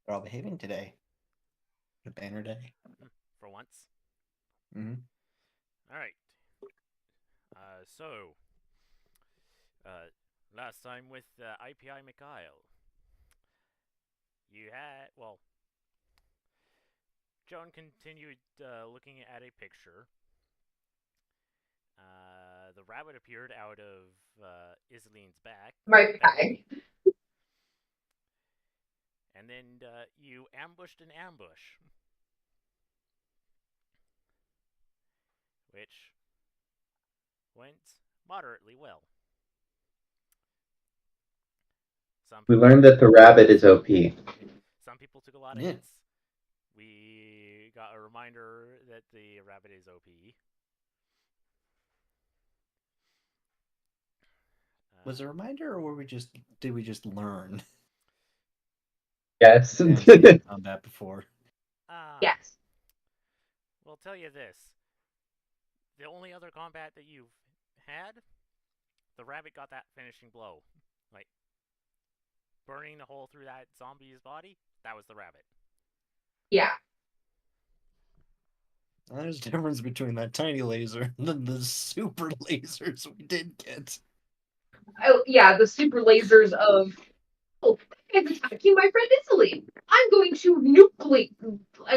They're all behaving today. The banner day. For once. Mm-hmm. All right. So, last time with I.P.I. Myk'Isle, you had, well, Joan continued looking at a picture. The rabbit appeared out of Islene's back. Myk'Isle. And then you ambushed an ambush. Which went moderately well. We learned that the rabbit is OP. Some people took a lot of hits. We got a reminder that the rabbit is OP. Was it a reminder, or did we just learn? Yes. Combat before. Yes. We'll tell you this. The only other combat that you've had, the rabbit got that finishing blow. Like, burning the hole through that zombie's body, that was the rabbit. Yeah. There's a difference between that tiny laser and the super lasers we did get. Oh, yeah, the super lasers of, oh, that guy's attacking my friend Italy. I'm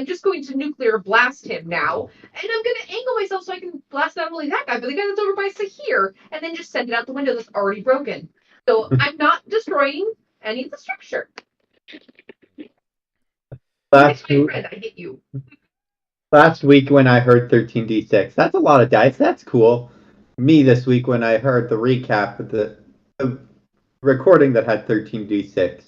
just going to nuclear blast him now, and I'm going to angle myself so I can blast not only that guy, but the guy that's over by Sahir, and then just send it out the window that's already broken. So I'm not destroying any of the structure. Last my friend, I hit you. Last week when I heard 13d6, that's a lot of dice. That's cool. Me this week when I heard the recap of the recording that had 13d6.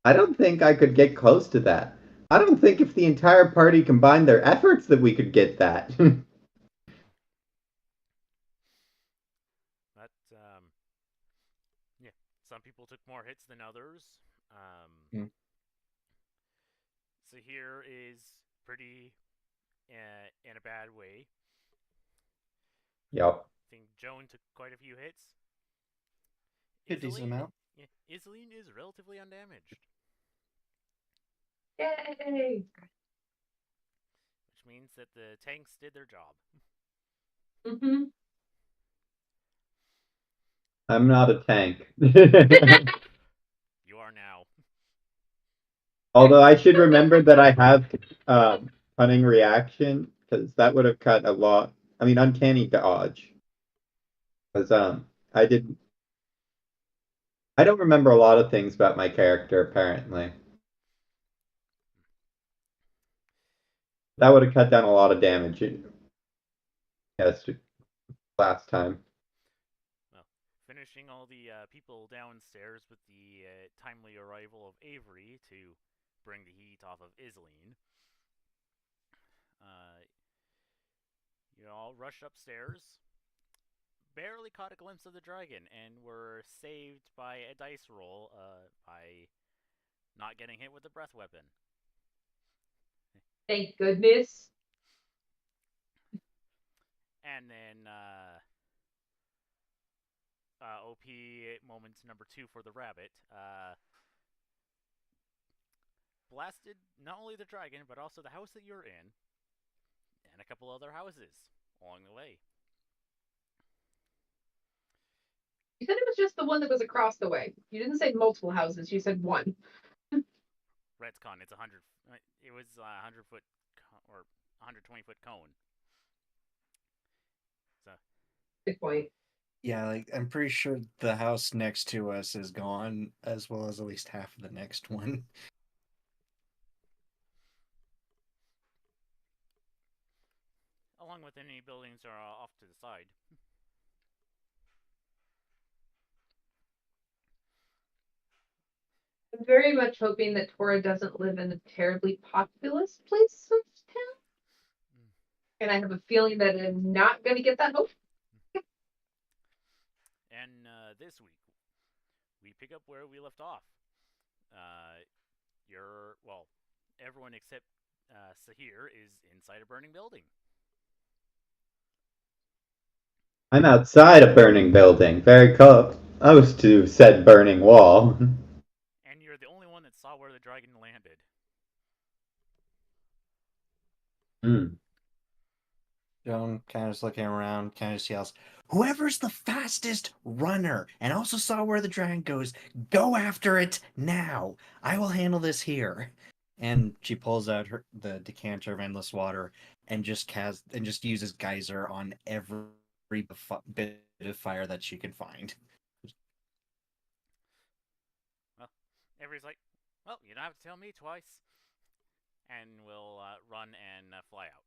I don't think I could get close to that. I don't think if the entire party combined their efforts that we could get that. But, yeah, some people took more hits than others. Sahir is pretty in a bad way. Yep. I think Joan took quite a few hits. A decent amount. Yeah, Isleen is relatively undamaged. Yay! Which means that the tanks did their job. Mm-hmm. I'm not a tank. You are now. Although I should remember that I have cunning reaction, because that would have cut a lot. I mean, uncanny dodge. Because I don't remember a lot of things about my character, apparently. That would have cut down a lot of damage. Yes, last time. Well, finishing all the people downstairs with the timely arrival of Avery to bring the heat off of Isleen. You all rushed upstairs, barely caught a glimpse of the dragon, and were saved by a dice roll by not getting hit with the breath weapon. Thank goodness. And then OP moment number 2 for the rabbit. Blasted not only the dragon, but also the house that you're in, and a couple other houses along the way. You said it was just the one that was across the way. You didn't say multiple houses. You said one. Redcon, it's 100. It was 100 foot or 120 foot cone. So. Good point. Yeah, like I'm pretty sure the house next to us is gone, as well as at least half of the next one. Along with any buildings that are off to the side. I'm very much hoping that Tora doesn't live in a terribly populous place of town. And I have a feeling that I'm not going to get that hope. And this week, we pick up where we left off. Everyone except Sahir is inside a burning building. I'm outside a burning building, very close to said burning wall. And you're the only one that saw where the dragon landed. Hmm. Joan kind of is looking around, kind of just yells, "Whoever's the fastest runner and also saw where the dragon goes, go after it now. I will handle this here." And she pulls out the decanter of endless water and just uses geyser on every bit of fire that she can find. Well, Avery's like, well, you don't have to tell me twice. And we'll run and fly out.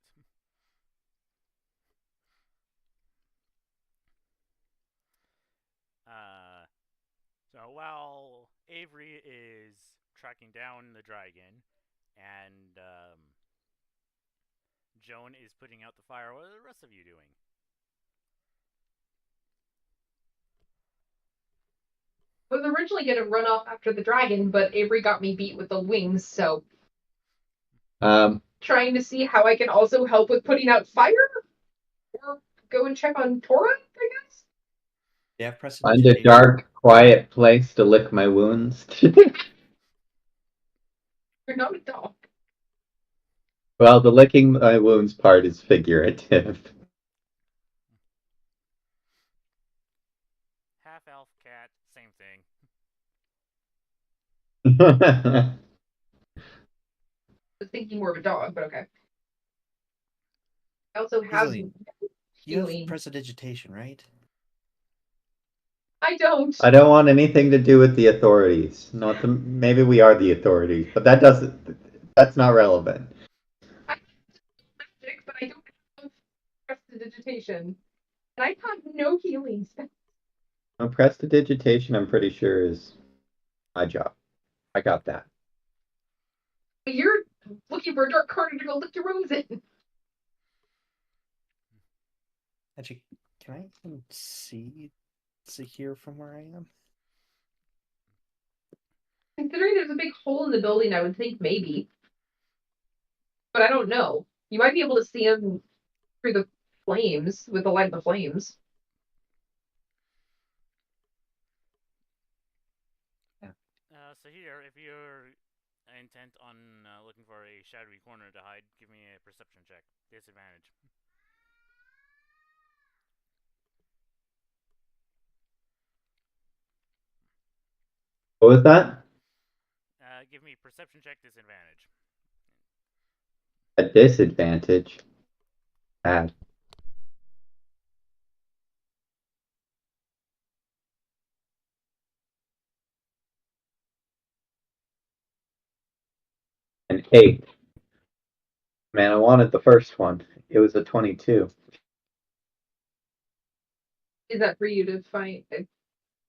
So while Avery is tracking down the dragon and Joan is putting out the fire, what are the rest of you doing? I was originally going to run off after the dragon, but Avery got me beat with the wings, so trying to see how I can also help with putting out fire? Or go and check on Tora, I guess? Yeah, Find a dark, quiet place to lick my wounds. You're not a dog. Well, the licking my wounds part is figurative. Half elf cat, same thing. I was thinking more of a dog, but okay. I also have Easily. You have healing. prestidigitation, right? I don't. I don't want anything to do with the authorities. Maybe we are the authorities, but that's not relevant. I have magic, but I don't have prestidigitation. And I have no healing spells. Well, prestidigitation, I'm pretty sure, is my job. I got that. You're looking for a dark corner to go lick your wounds in. Actually, can I even see here from where I am? Considering there's a big hole in the building, I would think maybe. But I don't know. You might be able to see him through the flames, with the light of the flames. So here, if you're intent on looking for a shadowy corner to hide, give me a perception check. Disadvantage. What was that? Give me perception check disadvantage. A disadvantage. Bad. An 8. Man, I wanted the first one. It was a 22. Is that for you to find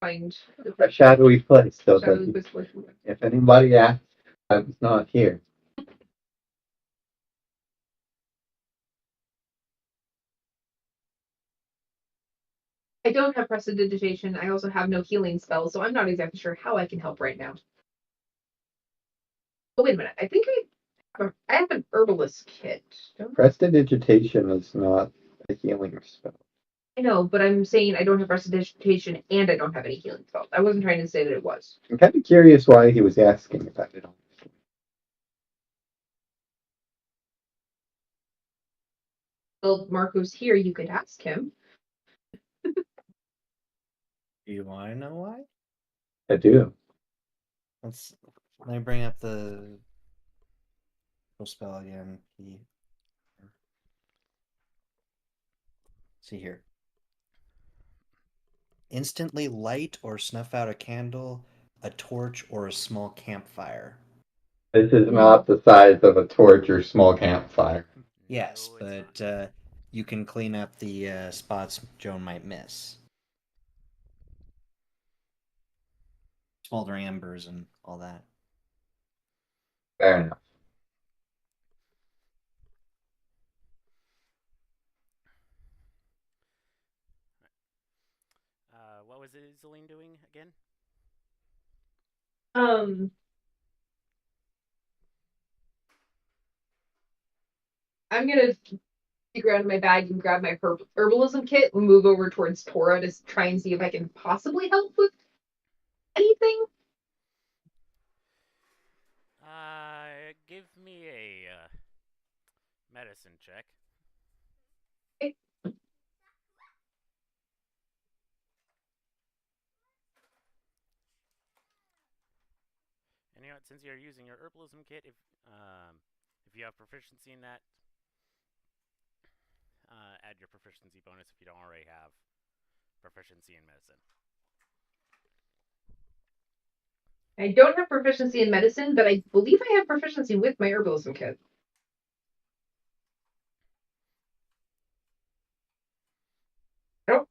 A shadowy place, so shadowy that place? if anybody asks, I was not here. I don't have prestidigitation. I also have no healing spells, so I'm not exactly sure how I can help right now. Oh, wait a minute. I think I have an herbalist kit. Prestidigitation is not a healing spell. I know, but I'm saying I don't have prestidigitation and I don't have any healing spells. I wasn't trying to say that it was. I'm kind of curious why he was asking about it. Well, Marco's here. You could ask him. Do you want to know why? I do. Let me bring up the spell again. See here. Instantly light or snuff out a candle, a torch, or a small campfire. This is not the size of a torch or small campfire. Yes, No, but you can clean up the spots Joan might miss. Smoldering embers and all that. Fair enough. What was Iseline doing again? I'm gonna dig around in my bag and grab my herbalism kit and move over towards Tora to try and see if I can possibly help with anything. give me a medicine check. Okay. And you know what, since you're using your herbalism kit, if you have proficiency in that, add your proficiency bonus if you don't already have proficiency in medicine. I don't have proficiency in medicine, but I believe I have proficiency with my herbalism kit. How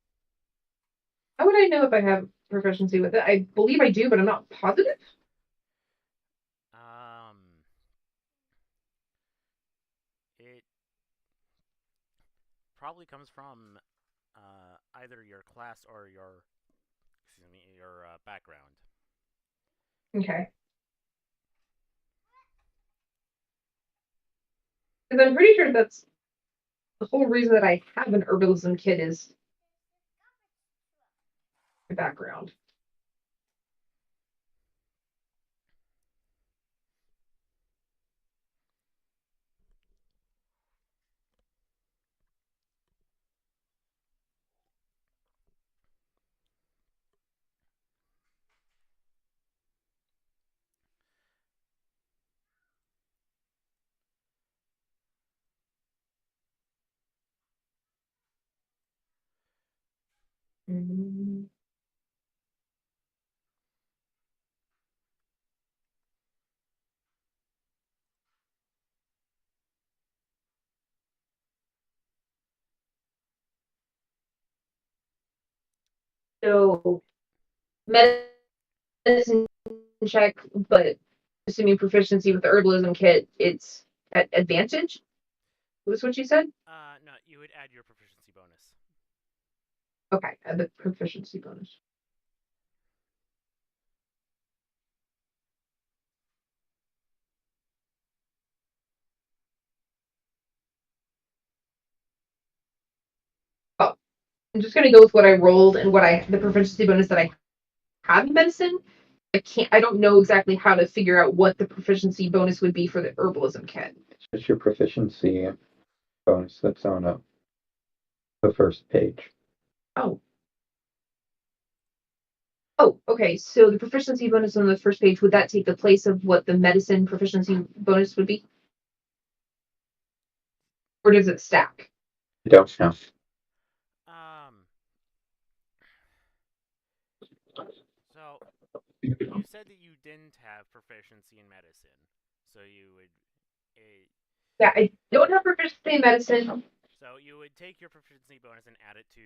would I know if I have proficiency with it? I believe I do, but I'm not positive. It probably comes from either your class or your background. Okay. Because I'm pretty sure that's the whole reason that I have an herbalism kit is my background. Mm. So, medicine check, but assuming proficiency with the herbalism kit, it's at advantage? Was what you said? No, you would add your proficiency bonus. Okay, add the proficiency bonus. Oh, I'm just gonna go with what I rolled and the proficiency bonus that I have in medicine. I don't know exactly how to figure out what the proficiency bonus would be for the herbalism kit. It's just your proficiency bonus that's on the first page. Oh. Oh, okay. So the proficiency bonus on the first page, would that take the place of what the medicine proficiency bonus would be? Or does it stack? I don't know. So you said that you didn't have proficiency in medicine, so you would. Yeah, I don't have proficiency in medicine. So you would take your proficiency bonus and add it to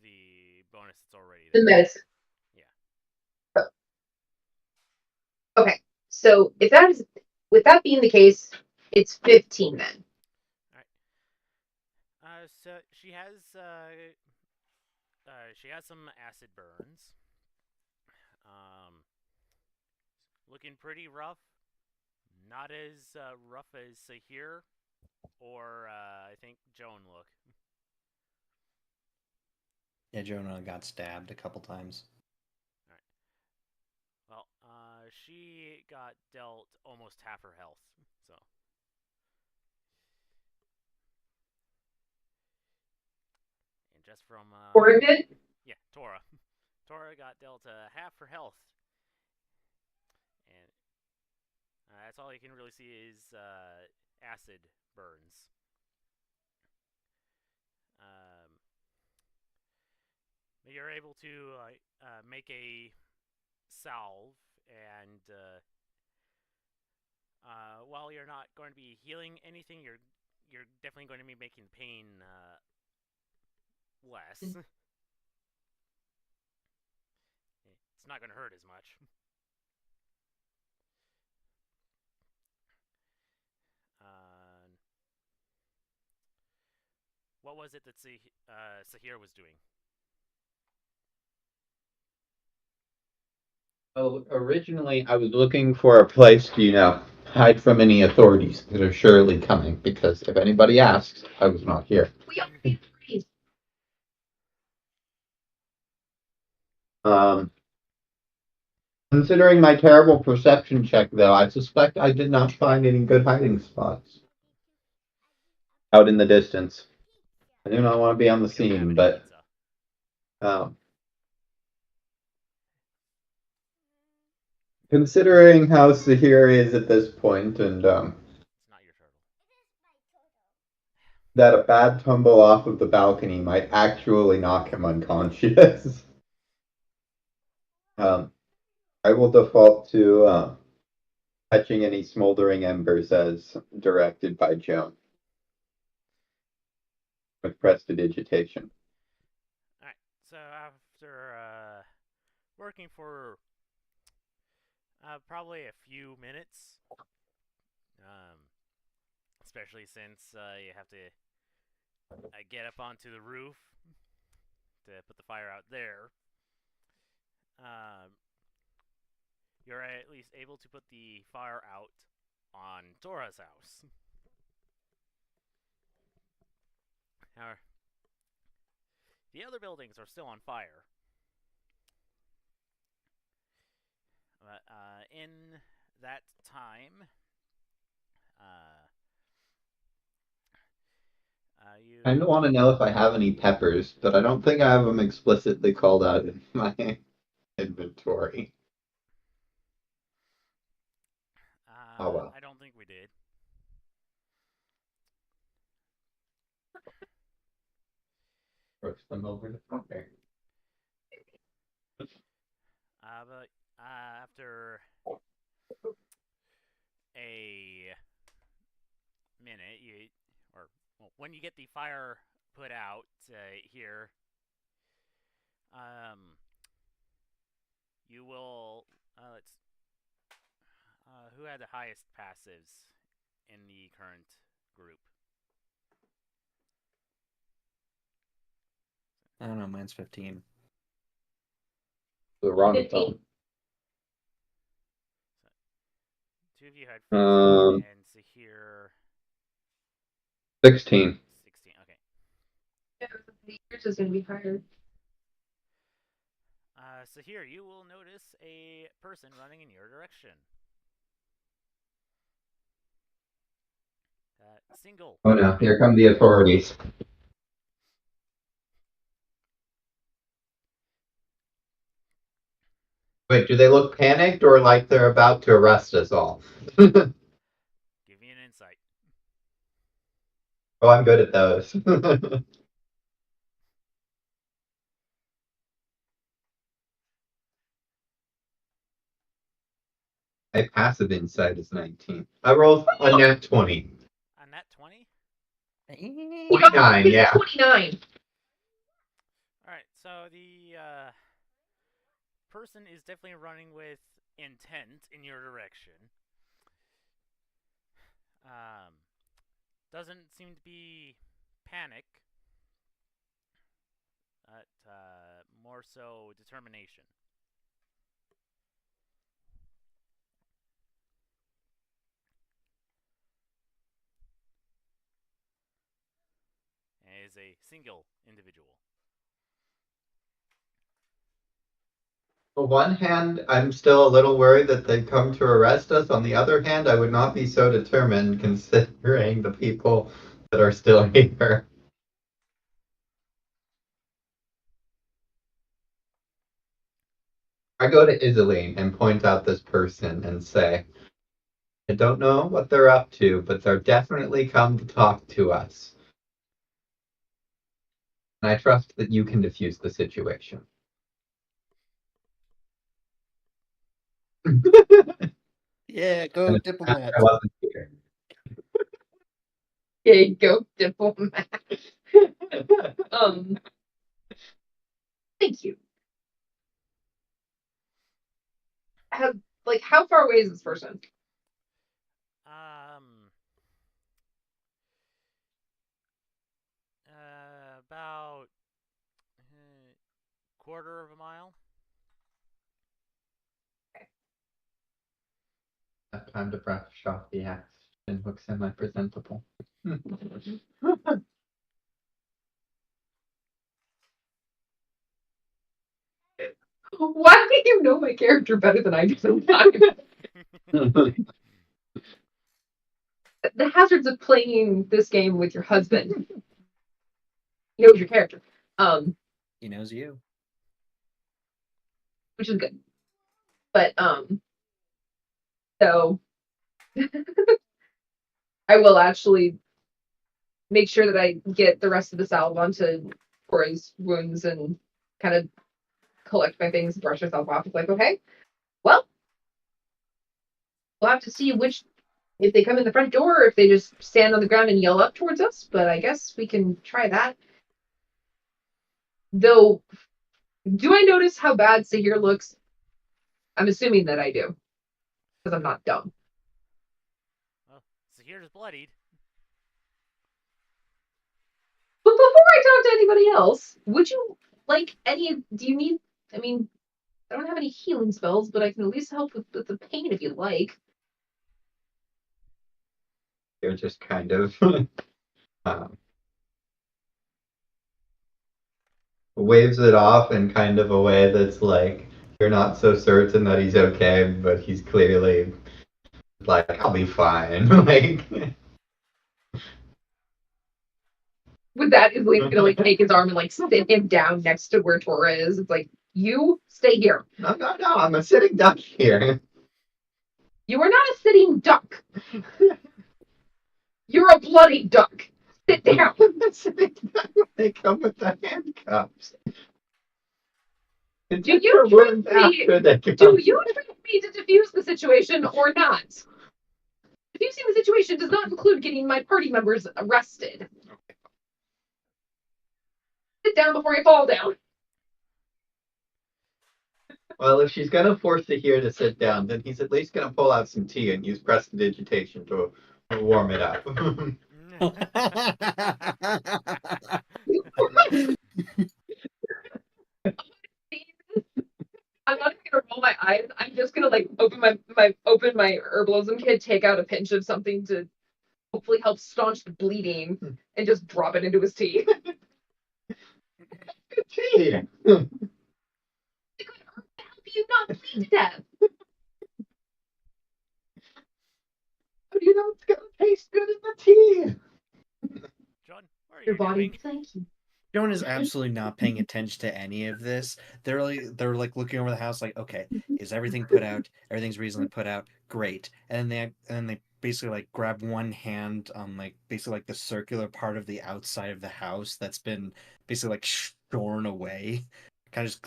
the bonus that's already there. The medicine. Yeah. Okay. So with that being the case, it's 15 then. So she has some acid burns. Looking pretty rough. Not as rough as Sahir or I think Joan look. Yeah, Jonah got stabbed a couple times. All right. Well, she got dealt almost half her health, so. And just from Tora did? Yeah, Tora. Tora got dealt half her health, and that's all you can really see is acid burns. You're able to make a salve, and while you're not going to be healing anything, you're definitely going to be making pain less. It's not going to hurt as much. What was it that Sahir was doing? Well, originally I was looking for a place to, hide from any authorities that are surely coming, because if anybody asks, I was not here. We are being freeze. Considering my terrible perception check, though, I suspect I did not find any good hiding spots out in the distance. I do not want to be on the We don't have scene, any but pizza. considering how Sahir is at this point, and It's not your turtle. that a bad tumble off of the balcony might actually knock him unconscious, I will default to catching any smoldering embers as directed by Joan with prestidigitation. Alright, so after working for probably a few minutes, especially since you have to get up onto the roof to put the fire out there, you're at least able to put the fire out on Dora's house. However, the other buildings are still on fire. But in that time, you I don't want to know if I have any peppers, but I don't think I have them explicitly called out in my inventory. Oh well. I don't think we did. Roast them over the fire. But after a minute, when you get the fire put out here, you will who had the highest passives in the current group? I don't know. Mine's 15. The wrong 15. phone. Two of you had 15, and Sahir 16. 16. Okay. Yeah, yours is going to be higher. Sahir, you will notice a person running in your direction. Single. Oh no, here come the authorities. Wait, do they look panicked or like they're about to arrest us all? Give me an insight. Oh, I'm good at those. My passive insight is 19. I rolled a nat 20. On that 20? 29, yeah. 29. Alright, so the person is definitely running with intent in your direction. Doesn't seem to be panic, but more so determination. And is a single individual. On one hand, I'm still a little worried that they've come to arrest us. On the other hand, I would not be so determined considering the people that are still here. I go to Iseline and point out this person and say, I don't know what they're up to, but they're definitely come to talk to us. And I trust that you can defuse the situation. Yeah, go diplomat. I wasn't here. Okay, go diplomat. Thank you. How far away is this person? About quarter of a mile. Have time to brush off the axe and look semi-presentable. Why do you know my character better than I do sometimes? The hazards of playing this game with your husband. He knows your character. He knows you. Which is good. But so I will actually make sure that I get the rest of the salve onto Cora's wounds and kind of collect my things, brush myself off. It's like, okay, well, we'll have to see if they come in the front door or if they just stand on the ground and yell up towards us, but I guess we can try that. Though, do I notice how bad Sahir looks? I'm assuming that I do, because I'm not dumb. Well, Sahir's bloodied. But before I talk to anybody else, would you like do you need, I mean, I don't have any healing spells, but I can at least help with the pain if you'd like. You're just kind of waves it off in kind of a way that's like you're not so certain that he's okay, but he's clearly like, I'll be fine. Like, With that, Islene's gonna like take his arm and like sit him down next to where Tora is. It's like, you stay here. no, I'm a sitting duck here. You are not a sitting duck. You're a bloody duck. Sit down. They come with the handcuffs. Do you trust me? Do Do you trust me to defuse the situation or not? Defusing the situation does not include getting my party members arrested. Sit down before I fall down. Well, if she's gonna force Tahir to sit down, then he's at least gonna pull out some tea and use prestidigitation to warm it up. I'm not even gonna roll my eyes. I'm just gonna like open my herbalism kit, take out a pinch of something to hopefully help staunch the bleeding, and just drop it into his tea. Good tea. Help you not bleed to death. How do you know it's gonna taste good in the tea? John, what are Your you body, doing? thank you. Joan is absolutely not paying attention to any of this. They're like looking over the house, like, okay, is everything put out? Everything's reasonably put out. Great. And then they basically like grab one hand on like basically like the circular part of the outside of the house that's been basically like shorn away. Kind of just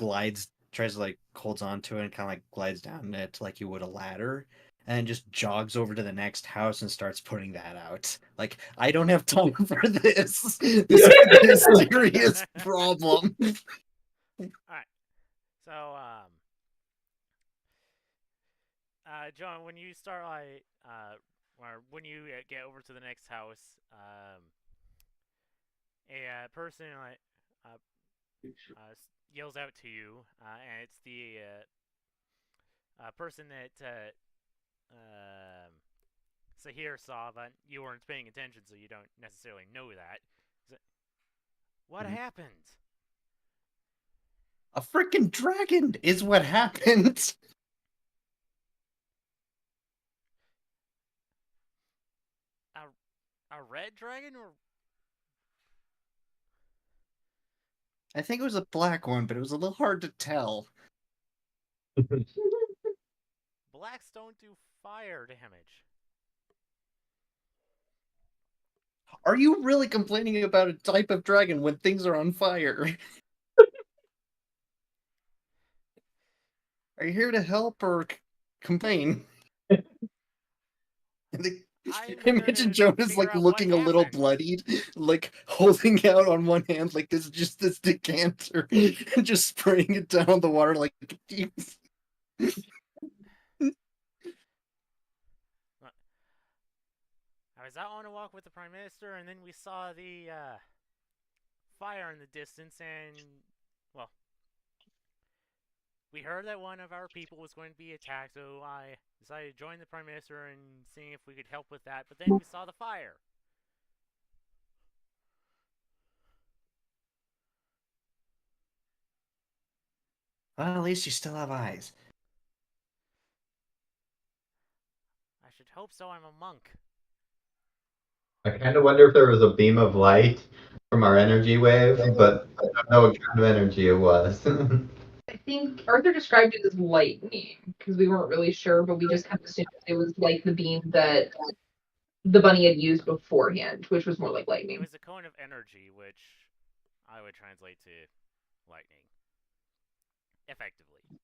tries to like holds onto it and kind of like glides down it like you would a ladder. And just jogs over to the next house and starts putting that out. Like, I don't have time for this. This could be a serious problem. Alright. So, John, when you start like, or when you get over to the next house, a person like yells out to you, and it's the person that Sahir saw, but you weren't paying attention, so you don't necessarily know that. What happened? A freaking dragon is what happened. A red dragon or? I think it was a black one, but it was a little hard to tell. Blacks don't do fire damage. Are you really complaining about a type of dragon when things are on fire? Are you here to help or complain? Imagine Jonah's like looking a little bloodied, like holding out on one hand like this decanter and just spraying it down the water like I was out on a walk with the Prime Minister, and then we saw the fire in the distance, and, well, we heard that one of our people was going to be attacked, so I decided to join the Prime Minister and see if we could help with that, but then we saw the fire. Well, at least you still have eyes. I should hope so. I'm a monk. I kind of wonder if there was a beam of light from our energy wave, but I don't know what kind of energy it was. I think Arthur described it as lightning because we weren't really sure, but we just kind of assumed it was like the beam that the bunny had used beforehand, which was more like It lightning. was a cone of energy, which I would translate to lightning. Effectively.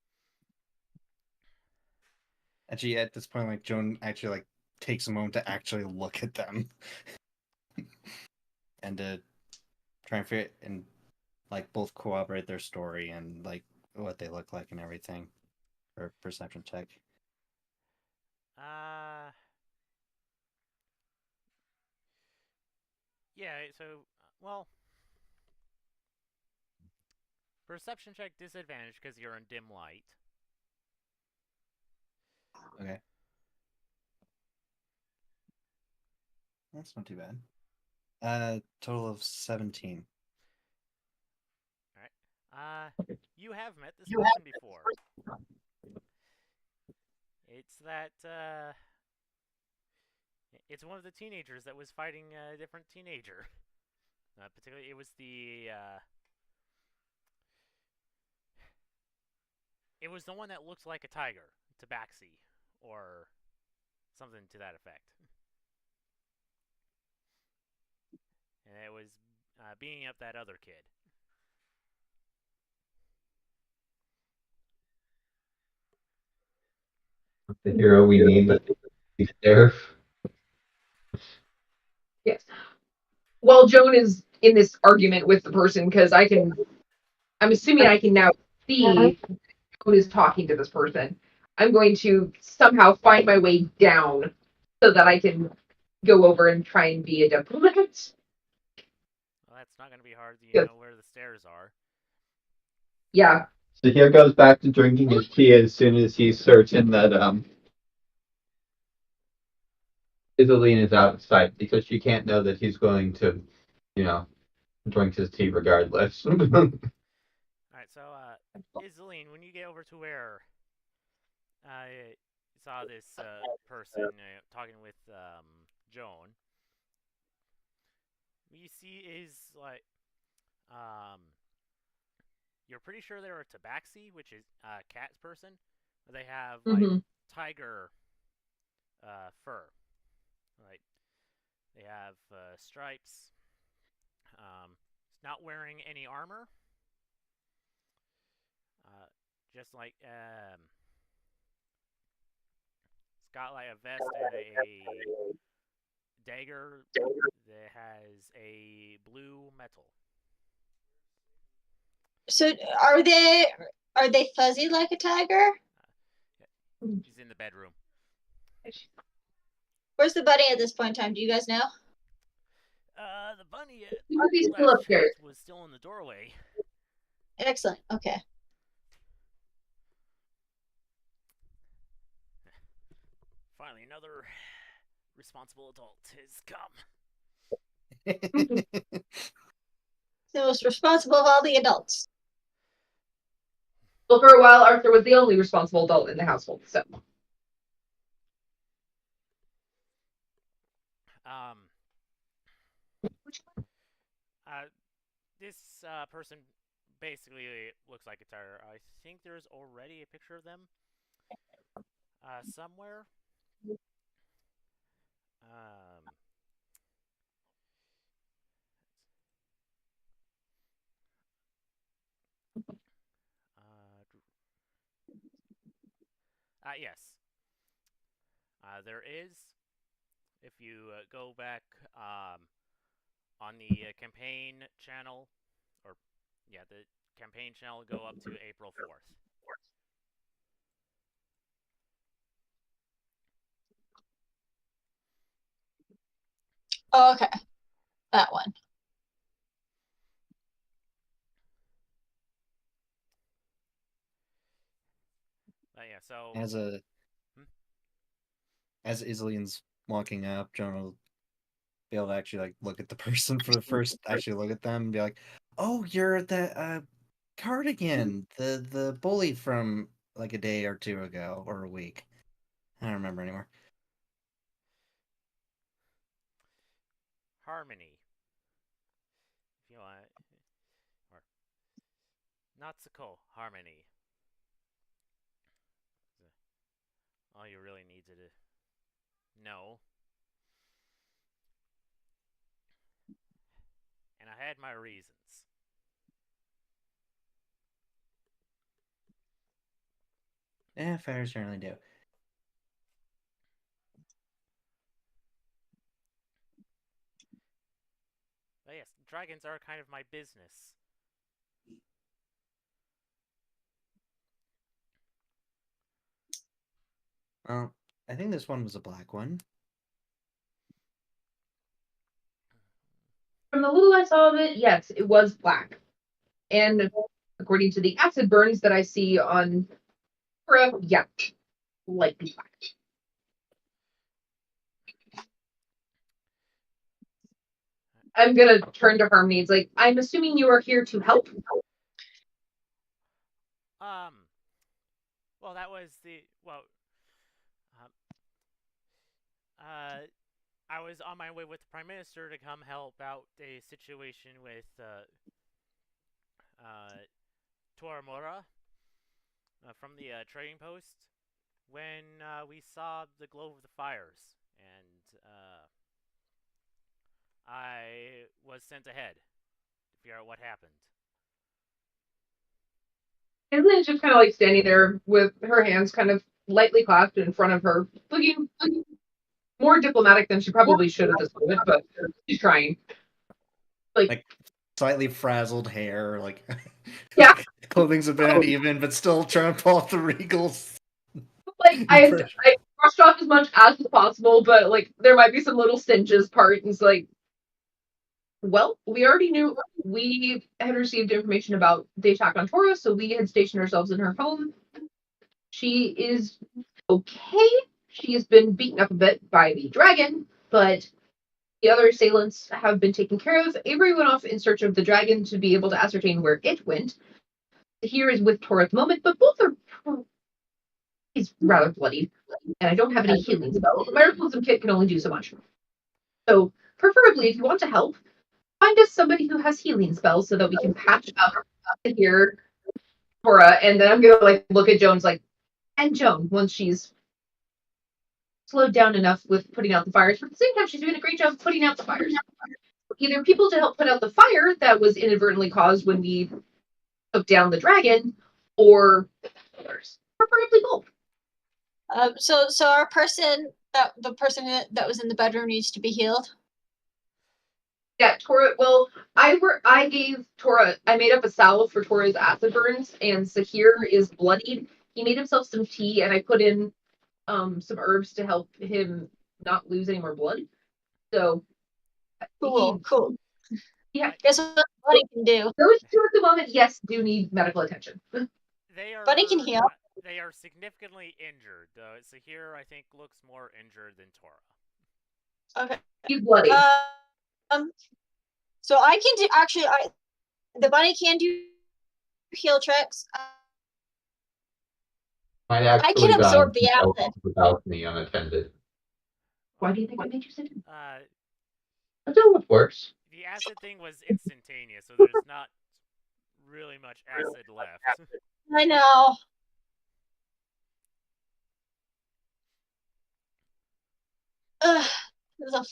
Actually, at this point, like Joan actually like takes a moment to actually look at them, and to try and figure and like both corroborate their story and like what they look like and everything. For perception check. Yeah, so, well, perception check disadvantage because you're in dim light. Okay. That's not too bad. Total of 17. You have met this person before. It's that, it's one of the teenagers that was fighting a different teenager. Particularly, it was it was the one that looks like a tiger, Tabaxi, or something to that effect. And it was beating up that other kid. The hero we need, but he's there. Yes. Well, Joan is in this argument with the person because I'm assuming I can now see Joan is talking to this person. I'm going to somehow find my way down so that I can go over and try and be a diplomat. Well, that's not going to be hard. You know where the stairs are. Yeah. So here goes back to drinking his tea as soon as he's certain that Isaline is out of sight, because she can't know that he's going to, drink his tea regardless. Alright, so, Isaline, when you get over to where I saw this person talking with Joan, what you see is, like, you're pretty sure they're a tabaxi, which is a cat's person. They have, like, tiger fur. Like, they have stripes. It's not wearing any armor. Just like, it's got like a vest and a dagger that has a blue metal. So are they fuzzy like a tiger? He's in the bedroom. Where's the bunny at this point in time? Do you guys know? The bunny He's still upstairs. was still in the doorway. Excellent. Okay. Finally, another responsible adult has come. The most responsible of all the adults. Well, for a while, Arthur was the only responsible adult in the household, so. This person basically looks like a tiger. I think there's already a picture of them somewhere. Yes. There is. If you go back on the campaign channel, or the campaign channel, go up to April 4th. Oh, okay. That one. Yeah, so as Islian's walking up, Joan will be able to actually like look at the person for the first, actually look at them and be like, "Oh, you're the Cardigan, the bully from like a day or two ago, or a week. I don't remember anymore. Harmony. If you want, or Natsuko Harmony. All you really need to know. And I had my reasons. Yeah, fires certainly do. But yes, dragons are kind of my business. Well, I think this one was a black one. From the little I saw of it, yes, it was black. And according to the acid burns that I see on Tora, yeah, likely black. I'm gonna turn to Harmony. It's like, I'm assuming you are here to help. Well, that was um, I was on my way with the Prime Minister to come help out a situation with Toramura from the trading post when we saw the glow of the fires, and I was sent ahead to figure out what happened. And Lynn's just kind of like standing there with her hands kind of lightly clasped in front of her, looking more diplomatic than she probably should at this moment, but she's trying. Like slightly frazzled hair, like yeah, clothing's a bit uneven, but still trying to pull off the regals. like I brushed off as much as possible, but like there might be some little stinges part, and it's like, well, we already knew we had received information about the attack on Tora, so we had stationed ourselves in her home. She is okay. She has been beaten up a bit by the dragon, but the other assailants have been taken care of. Avery went off in search of the dragon to be able to ascertain where it went. Here is with Tora at the moment, but both are is rather bloodied, and I don't have any healing spells. My Myricalism kit can only do so much. So, preferably, if you want to help, find us somebody who has healing spells so that we can patch up here Tora, and then I'm gonna like look at Jones like, and Joan once she's slowed down enough with putting out the fires. But at the same time, she's doing a great job putting out the fires. Either people to help put out the fire that was inadvertently caused when we took down the dragon, or others. Preferably both. So our person the person that was in the bedroom needs to be healed. Yeah, Tora. Well, I gave Tora. I made up a salve for Tora's acid burns, and Sahir is bloodied. He made himself some tea, and I put in some herbs to help him not lose any more blood. So Cool. Yeah, guess what Buddy can do. Those two at the moment, yes, do need medical attention. Buddy can heal. They are significantly injured. Sahir, I think, looks more injured than Tora. Okay. He's bloody. So I can do actually. The bunny can do heal checks. I can absorb the acid without me unattended. Why do you think I made you sit in? I know it works. The acid thing was instantaneous, so there's not really much acid left. I know. It's a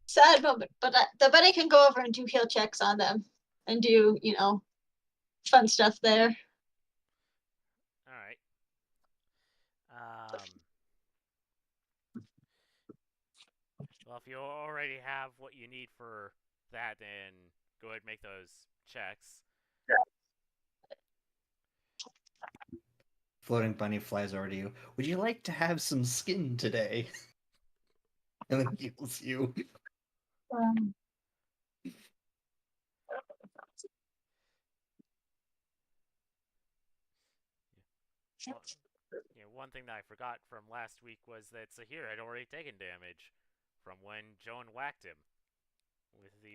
sad moment, but the bunny can go over and do heal checks on them and do, fun stuff there. All right. Well, if you already have what you need for that, then go ahead and make those checks. Floating bunny flies over to you. Would you like to have some skin today? And then heals you. One thing that I forgot from last week was that Sahir had already taken damage from when Joan whacked him with the.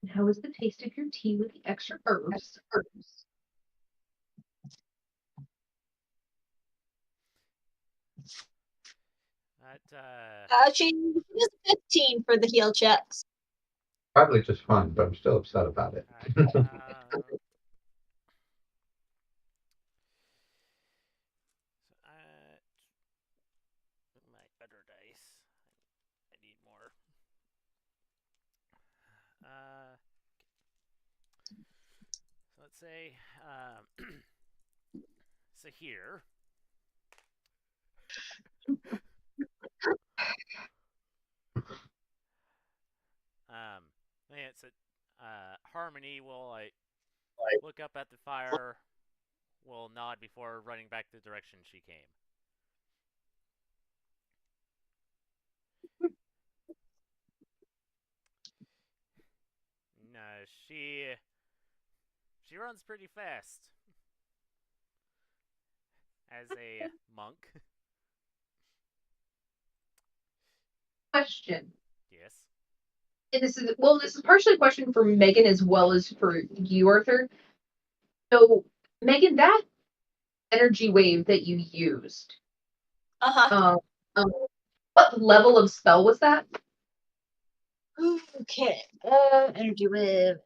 And how is the taste of your tea with the extra herbs? She used 15 for the heal checks. Probably just fun, but I'm still upset about it. My better dice. I need more. So let's say, so here. Yeah, it's Harmony will like look up at the fire, will nod before running back the direction she came. No, she runs pretty fast as a monk. Question. Yes. And this is partially a question for Megan as well as for you, Arthur. So, Megan, that energy wave that you used, Uh-huh. what level of spell was that? Okay. Energy wave.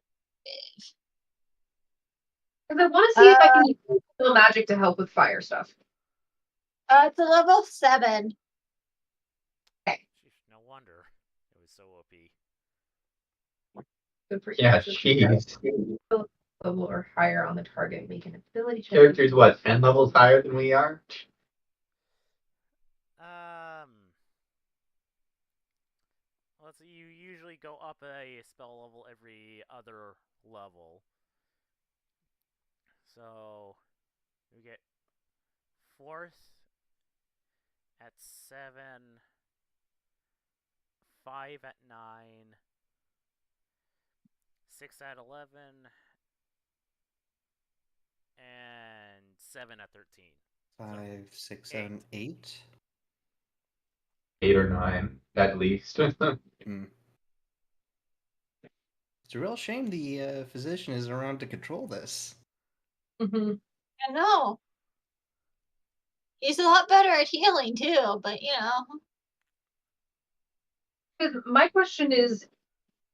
Because I want to see if I can use spell magic to help with fire stuff. It's a level 7. Okay. No wonder it was so OP. Good for you. Yeah, jeez. Level or higher on the target, make an ability check. Character's what, 10 levels higher than we are? Let's see, you usually go up a spell level every other level. So we get 4th at 7, 5 at 9, 6 at 11, and 7 at 13. 5, 6, 7, 8. 8 or 9, at least. It's a real shame the physician isn't around to control this. Mm-hmm. I know. He's a lot better at healing too, but My question is,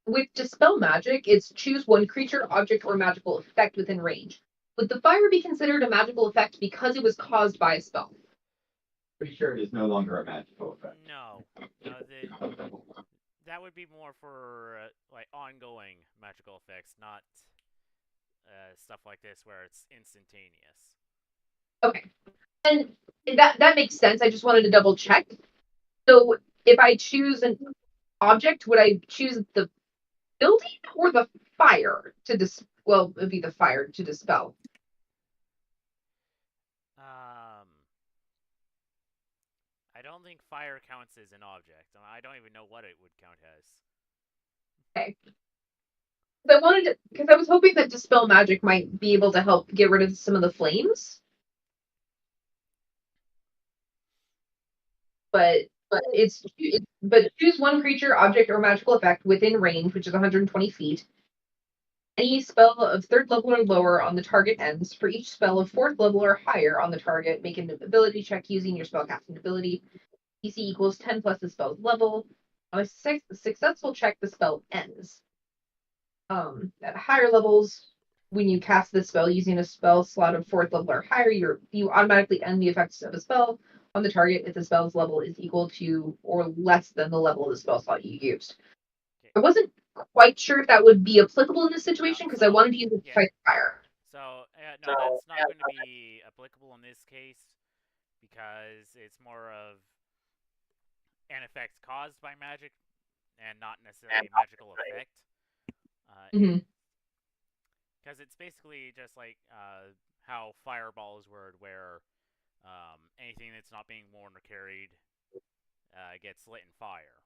with Dispel Magic, it's choose one creature, object, or magical effect within range. Would the fire be considered a magical effect because it was caused by a spell? Pretty sure it is no longer a magical effect. No, that would be more for like ongoing magical effects, not stuff like this where it's instantaneous. Okay, and that makes sense. I just wanted to double check. So, if I choose an object, would I choose the building or the fire to Well, it would be the fire to dispel. I don't think fire counts as an object. I don't even know what it would count as. Okay. Because I was hoping that Dispel Magic might be able to help get rid of some of the flames. But choose one creature, object, or magical effect within range, which is 120 feet. Any spell of 3rd level or lower on the target ends. For each spell of 4th level or higher on the target, make an ability check using your spellcasting ability. DC equals 10 plus the spell's level. On a successful check, the spell ends. At higher levels, when you cast this spell using a spell slot of 4th level or higher, you automatically end the effects of a spell on the target if the spell's level is equal to or less than the level of the spell slot you used. Okay. I wasn't quite sure if that would be applicable in this situation because I wanted to use it to fight fire. So, no, that's not going to be applicable in this case because it's more of an effect caused by magic and not necessarily a magical effect. Because it's basically just like how Fireball is worded, where anything that's not being worn or carried gets lit in fire.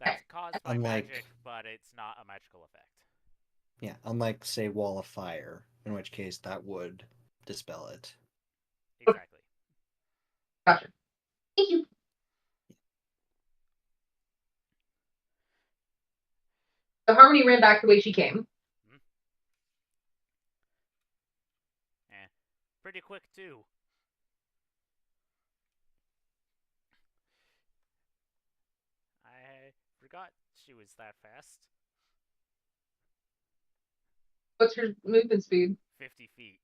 That's caused by magic, but it's not a magical effect. Yeah, unlike, say, Wall of Fire, in which case that would dispel it. Exactly. Gotcha. Thank you. So Harmony ran back the way she came. Pretty quick, too. I forgot she was that fast. What's her movement speed? 50 feet.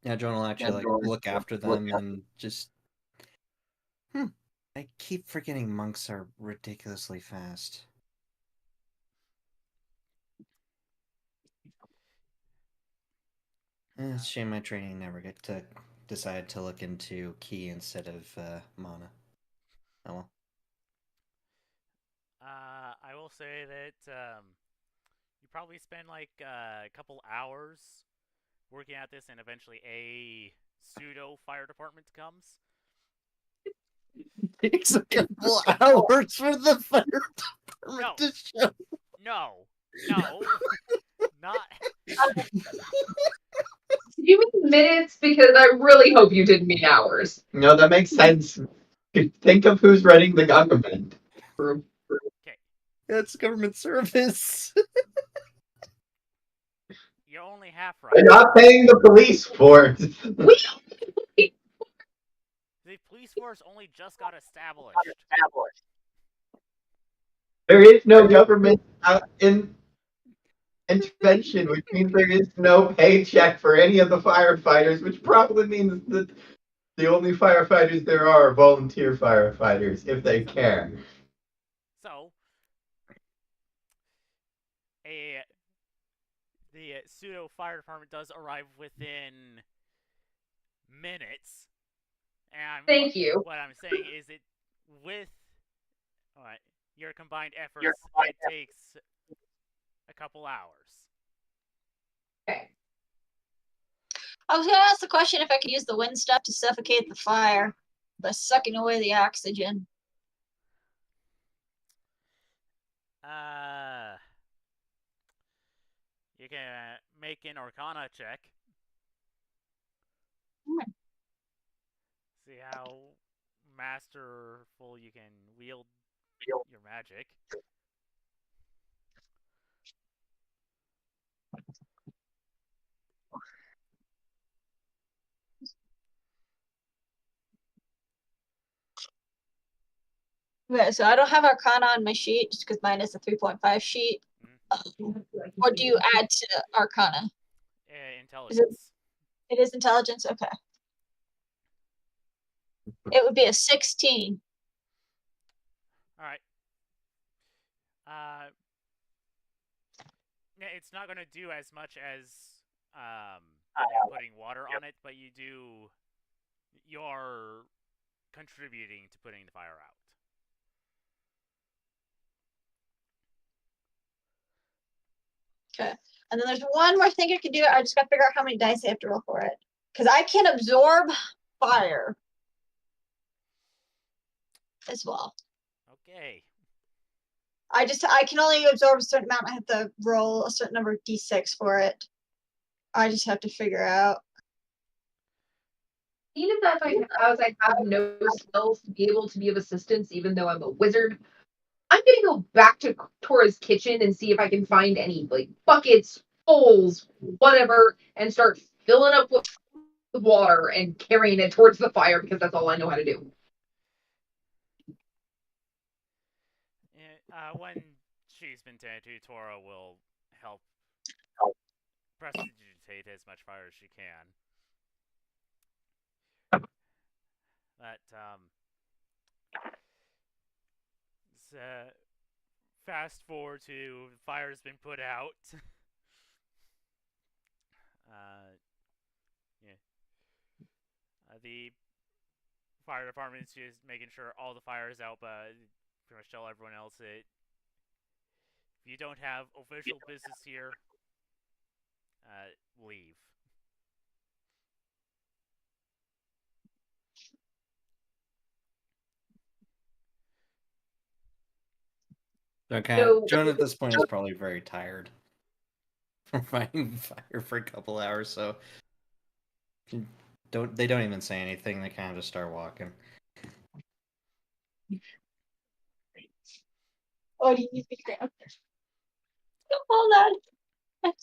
Yeah, John will actually look after them and just. I keep forgetting monks are ridiculously fast. It's a shame my training never get to decide to look into ki instead of mana. Oh well. I will say that you probably spend like a couple hours working at this, and eventually a pseudo fire department comes. Takes a couple hours for the fire department to show. No, not. You mean minutes? Because I really hope you didn't mean hours. No, that makes sense. Think of who's running the government. Okay, That's government service. you're only half right. They're not paying the police force. The police force only just got established. There is no government intervention, which means there is no paycheck for any of the firefighters, which probably means that the only firefighters there are volunteer firefighters, if they care. So, the pseudo fire department does arrive within minutes. And Thank you. what I'm saying is it with your combined efforts, it takes a couple hours. Okay. I was gonna ask the question if I could use the wind stuff to suffocate the fire by sucking away the oxygen. You can make an Arcana check. See how masterful you can wield your magic. Okay, so I don't have Arcana on my sheet just because mine is a 3.5 sheet. What do you add to Arcana? Intelligence. It is intelligence? Okay. It would be a 16. Alright. It's not going to do as much as putting water on it, but you're contributing to putting the fire out. Okay. And then there's one more thing I can do. I just got to figure out how many dice I have to roll for it. Because I can absorb fire as well. Okay. I can only absorb a certain amount. I have to roll a certain number of d6 for it. I just have to figure out. Even if I have no spells to be able to be of assistance, even though I'm a wizard, I'm gonna go back to Tora's kitchen and see if I can find any like buckets, bowls, whatever, and start filling up with water and carrying it towards the fire because that's all I know how to do. When she's been tended to, Tora will help prestidigitate as much fire as she can. Fast forward to the fire's been put out. The fire department is just making sure all the fire is out, but pretty much tell everyone else that if you don't have official business here, leave. Okay, Joan at this point is probably very tired from fighting fire for a couple hours, so they don't even say anything. They kind of just start walking. Oh, do you need to be cramped? Hold on. All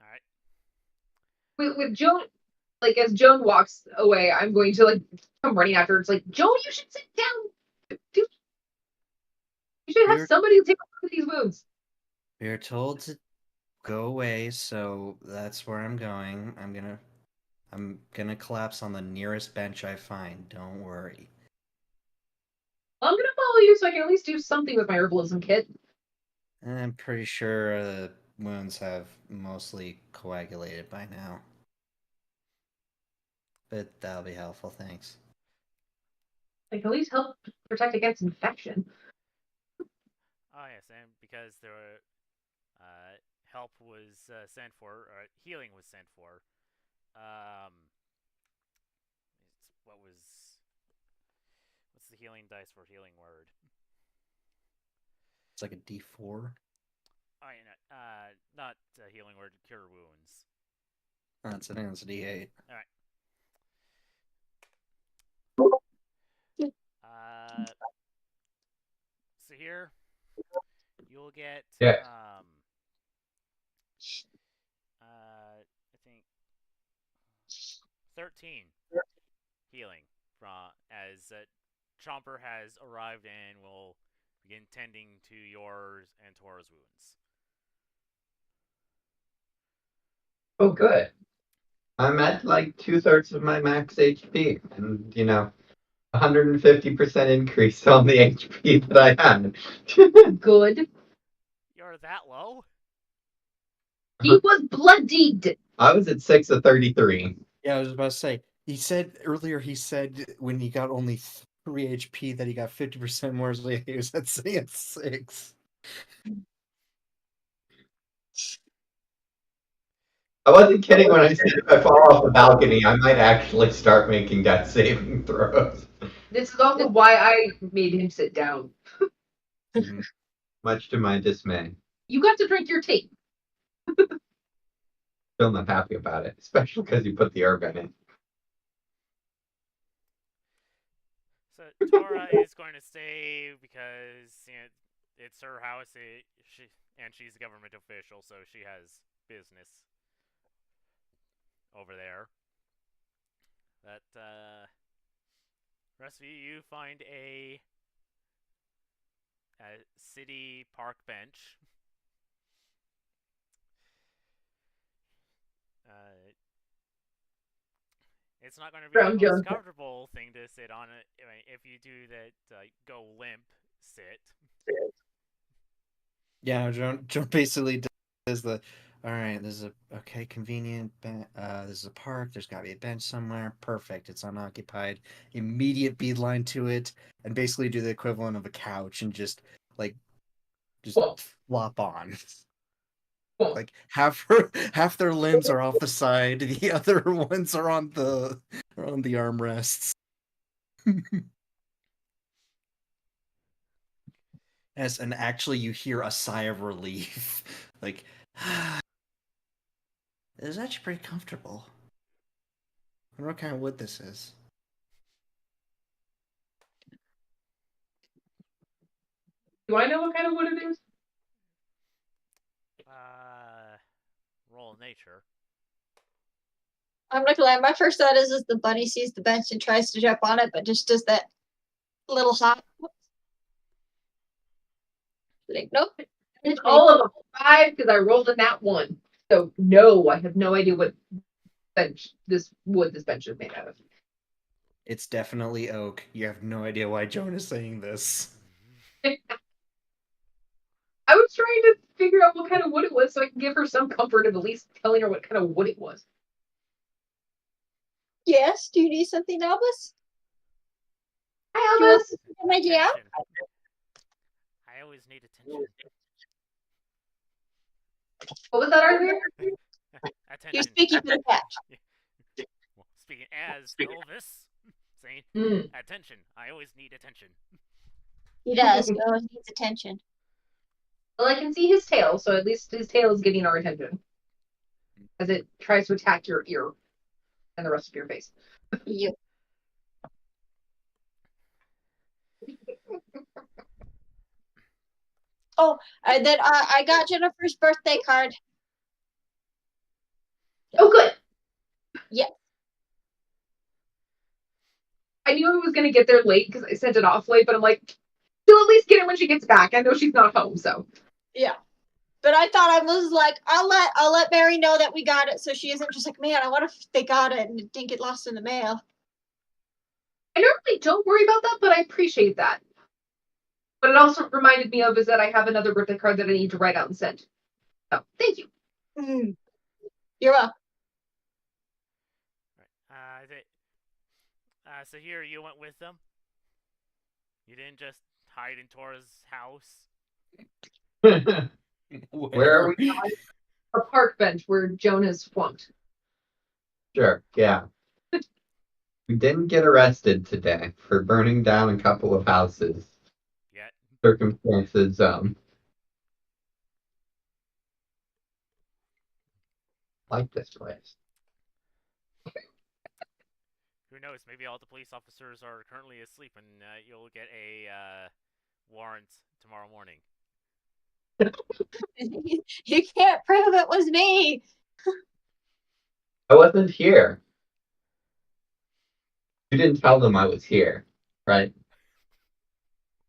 right. With Joan, like as Joan walks away, I'm going to like come running after her. It's like, Joan, you should sit down. Dude, you should have We're- somebody to take a look at these wounds. We are told to go away, so that's where I'm going. I'm gonna collapse on the nearest bench I find. Don't worry. I'm gonna follow you so I can at least do something with my herbalism kit. I'm pretty sure the wounds have mostly coagulated by now. But that'll be helpful, thanks. I can at least help protect against infection. Oh yes, and because there were help was sent for, or healing was sent for. What's the healing dice for healing word? It's like a D4. Oh, yeah, not healing word. Cure wounds. Oh, I think it's a D8. All right. So here you'll get I think 13 healing from as Chomper has arrived and will begin tending to yours and Tora's wounds. Oh, good. I'm at like 2/3 of my max HP, and 150% increase on the HP that I had. Good. You're that low? He was bloodied. I was at 6 of 33. Yeah, I was about to say. He said when he got only 3 HP that he got 50% more, so he was at 6. I wasn't kidding when I said if I fall off the balcony, I might actually start making death saving throws. This is also why I made him sit down. Mhm. Much to my dismay. You got to drink your tea. Still not happy about it, especially because you put the herb in it. So Tora is going to stay because it's her house. She's a government official, so she has business over there. That rest of you find a city park bench. It's not going to be Brown the most Jones. comfortable thing to sit on it if you do that go limp sit. Yeah, Joan basically does the. All right, this is a convenient. This is a park. There's got to be a bench somewhere. Perfect. It's unoccupied. Immediate beeline to it, and basically do the equivalent of a couch and just Whoa. flop on. Whoa. Like half their limbs are off the side. The other ones are on the armrests. Yes, and actually you hear a sigh of relief. Like, it's actually pretty comfortable. I wonder what kind of wood this is. Do I know what kind of wood it is? Roll nature. I'm not gonna lie, my first thought is the bunny sees the bench and tries to jump on it, but just does that little hop. Like, nope. It's all of a 5 because I rolled in that one. So no, I have no idea what this bench is made out of. It's definitely oak. You have no idea why Joan is saying this. I was trying to figure out what kind of wood it was so I can give her some comfort of at least telling her what kind of wood it was. Yes, do you need something, Albus? Hi, Do you want Albus. my GM? Attention. I always need attention. What was that, Arthur? You're Attention. speaking for the cat. Well, speaking as Elvis, saying, attention. I always need attention. He does. He always needs attention. Well, I can see his tail, so at least his tail is getting our attention. As it tries to attack your ear and the rest of your face. You. Oh, and then I got Jennifer's birthday card. Oh, good. Yeah. I knew I was gonna get there late because I sent it off late, but I'm like, she'll at least get it when she gets back. I know she's not home, so. Yeah. But I thought I was like, I'll let Mary know that we got it, so she isn't just like, man, I wonder if they got it and it didn't get lost in the mail. I normally don't worry about that, but I appreciate that. But it also reminded me of is that I have another birthday card that I need to write out and send. So thank you. Mm. You're welcome. So here you went with them. You didn't just hide in Tora's house. Where are we? A park bench where Joan has flunked. Sure, yeah. We didn't get arrested today for burning down a couple of houses. Yet. Circumstances, like this place. Who knows? Maybe all the police officers are currently asleep, and you'll get a warrant tomorrow morning. You can't prove it was me. I wasn't here. You didn't tell them I was here, right?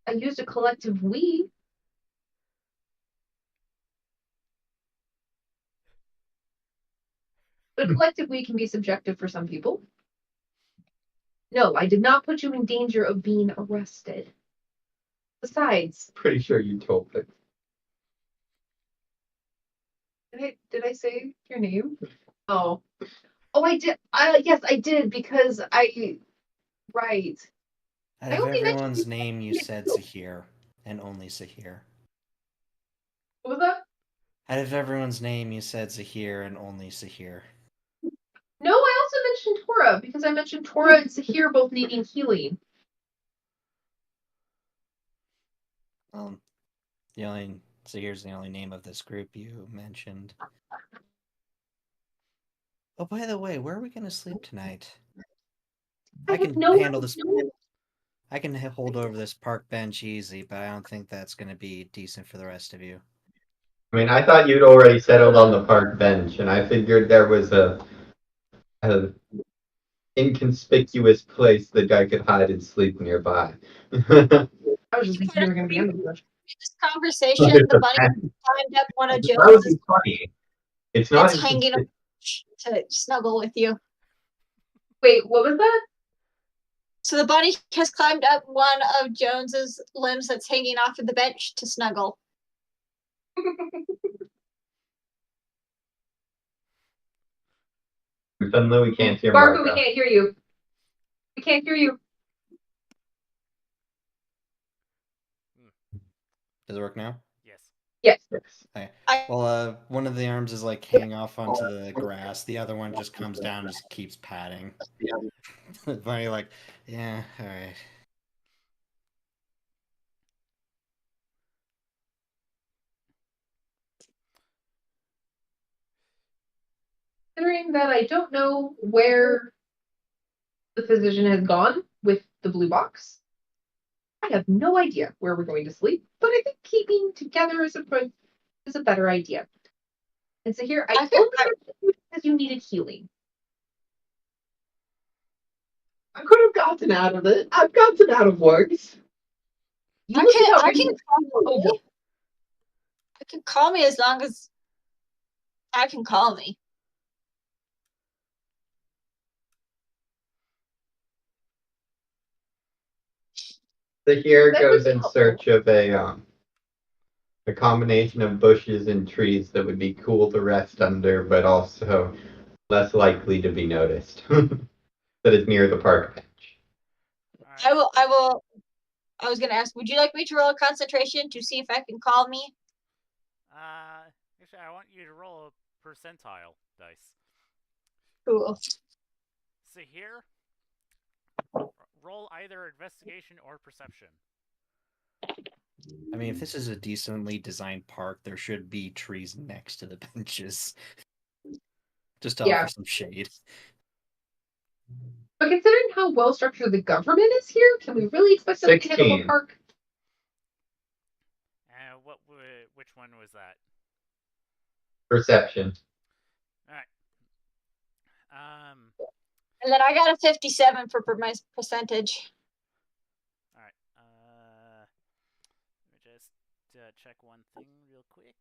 I used a collective we. But collective we can be subjective for some people. No, I did not put you in danger of being arrested. Besides, Pretty sure you told them. did I say your name? Oh, I did. Yes, I did because right. Out I of only everyone's mentioned- name, you said Sahir, and only Sahir. What was that? Out of everyone's name, you said Sahir, and only Sahir. No, I also mentioned Tora because I mentioned Tora and Sahir both needing healing. Sahir's the only name of this group you mentioned. Oh, by the way, where are we going to sleep tonight? I can handle this. I can hold over this park bench easy, but I don't think that's going to be decent for the rest of you. I mean, I thought you'd already settled on the park bench, and I figured there was a inconspicuous place that I could hide and sleep nearby. I was just thinking you were going to be under the bush. This conversation, the bunny climbed up one of That would Jones's. be funny. It's not. It's hanging up to snuggle with you. Wait, what was that? So the bunny has climbed up one of Jones's limbs that's hanging off of the bench to snuggle. Suddenly we can't hear Marco, Marco. we can't hear you. We can't hear you. Does it work now? Yes. Yes. Okay. Well, one of the arms is like hanging off onto the grass. The other one just comes down and just keeps patting. Funny, like, yeah, all right. Considering that I don't know where the physician has gone with the blue box, I have no idea where we're going to sleep, but I think keeping together is a better idea. And so here, I only because you needed healing. I could have gotten out of it. I've gotten out of works. You I can call me as long as I can call me. Sahir That goes would in help. search of a combination of bushes and trees that would be cool to rest under, but also less likely to be noticed. That is near the park bench. I was gonna ask, would you like me to roll a concentration to see if I can call me? Actually, I want you to roll a percentile dice. Cool. So here, roll either investigation or perception. I mean, if this is a decently designed park, there should be trees next to the benches. Just to offer some shade. But considering how well structured the government is here, can we really expect them to handle a 16. park? What would Which one was that? Perception. All right. And then I got a 57 for my percentage. All right. Let me just check one thing real quick.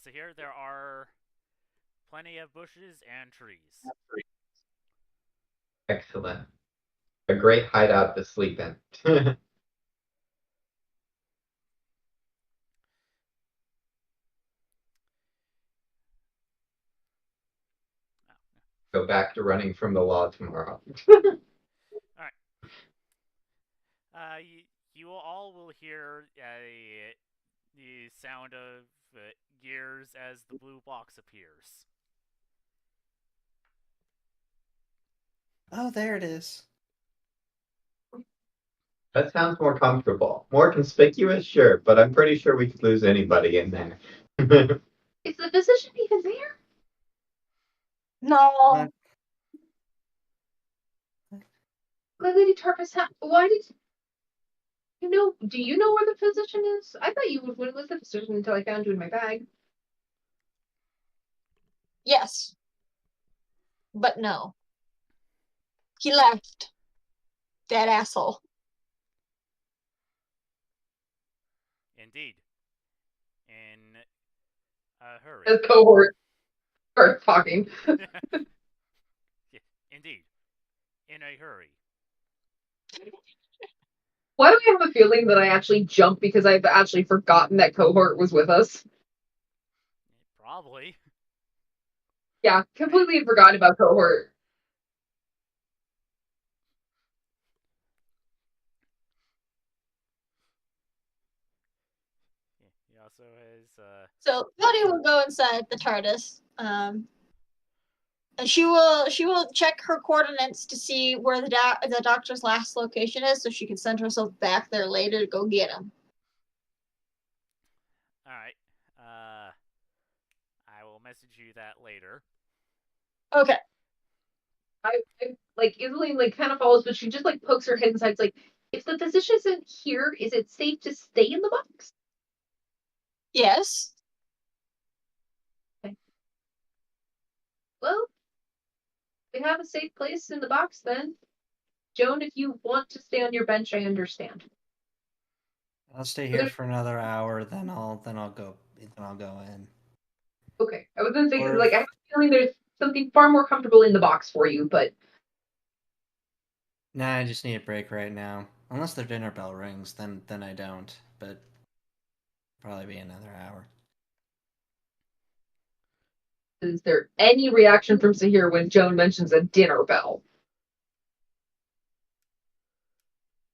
So here there are plenty of bushes and trees. Excellent. A great hideout to sleep in. Go back to running from the law tomorrow. You all will hear the sound of gears as the blue box appears. Oh, there it is. That sounds more comfortable. More conspicuous, sure, but I'm pretty sure we could lose anybody in there. Is the physician even there? No. What? Lady Tarpus, why did you know? Do you know where the physician is? I thought you would with the physician until I found you in my bag. Yes. But no. He left. That asshole. Indeed. In a hurry. The cohort starts talking. Yeah, indeed. In a hurry. Why do I have a feeling that I actually jumped because I've actually forgotten that cohort was with us? Probably. Yeah, completely forgotten about cohort. He also has So Cody will go inside the TARDIS. And she will check her coordinates to see where the doctor's last location is, so she can send herself back there later to go get him. all right. I will message you that later. Okay. I like Iseline like kind of follows, but she just like pokes her head inside. It's like, if the physician isn't here, is it safe to stay in the box? Yes. Okay. Well, we have a safe place in the box then. Joan, if you want to stay on your bench, I understand. I'll stay here for another hour, then I'll go in. Okay, I was gonna say Or like I have a feeling there's something far more comfortable in the box for you, but nah, I just need a break right now. Unless the dinner bell rings, then I don't. But probably be another hour. is there any reaction from Sahir when Joan mentions a dinner bell?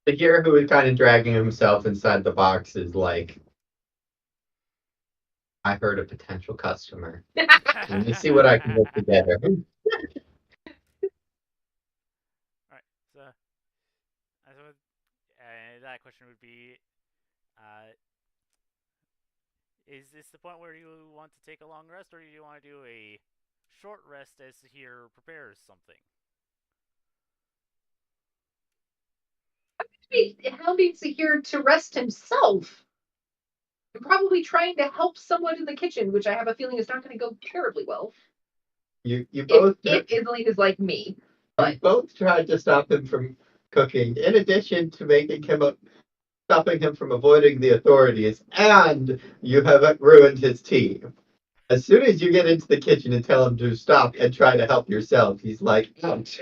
The hero who is kind of dragging himself inside the box is like, I heard a potential customer. Let me see what I can put together. Alright, so that question would be, is this the point where you want to take a long rest, or do you want to do a short rest as Sahir prepares something? Helping Sahir to rest himself. I'm probably trying to help someone in the kitchen, which I have a feeling is not going to go terribly well. You both if Iseline is like me. You both tried to stop him from cooking, in addition to stopping him from avoiding the authorities, and you have ruined his team. As soon as you get into the kitchen and tell him to stop and try to help yourself, he's like, ouch.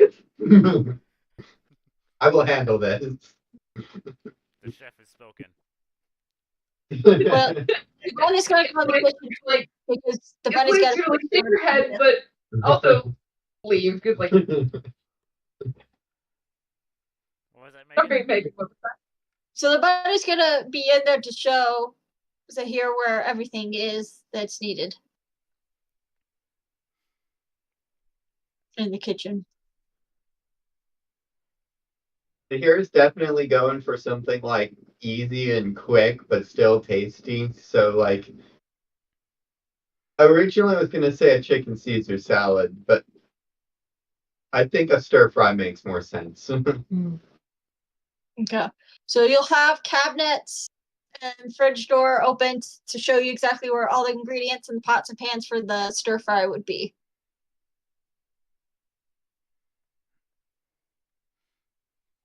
I will handle this. The chef has spoken. Well, the bunny's gonna go in the kitchen like because the bunny's got to like stick her head, but also leave because like. What was that, Megan? Okay, Megan. So the bunny's gonna be in there to show Zahir where everything is that's needed in the kitchen. Here's definitely going for something like easy and quick, but still tasty. So like, originally I was gonna say a chicken Caesar salad, but I think a stir fry makes more sense. Okay. So you'll have cabinets and fridge door open to show you exactly where all the ingredients and pots and pans for the stir fry would be.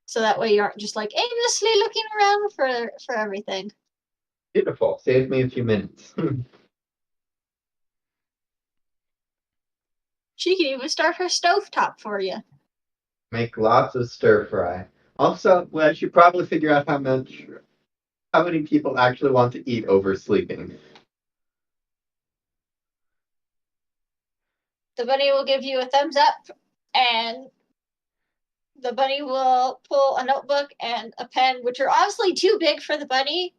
So that way you aren't just like aimlessly looking around for everything. Beautiful. Save me a few minutes. She can even start her stovetop for you. Make lots of stir fry. Also, well, I should probably figure out how many people actually want to eat over sleeping. The bunny will give you a thumbs up, and the bunny will pull a notebook and a pen, which are obviously too big for the bunny,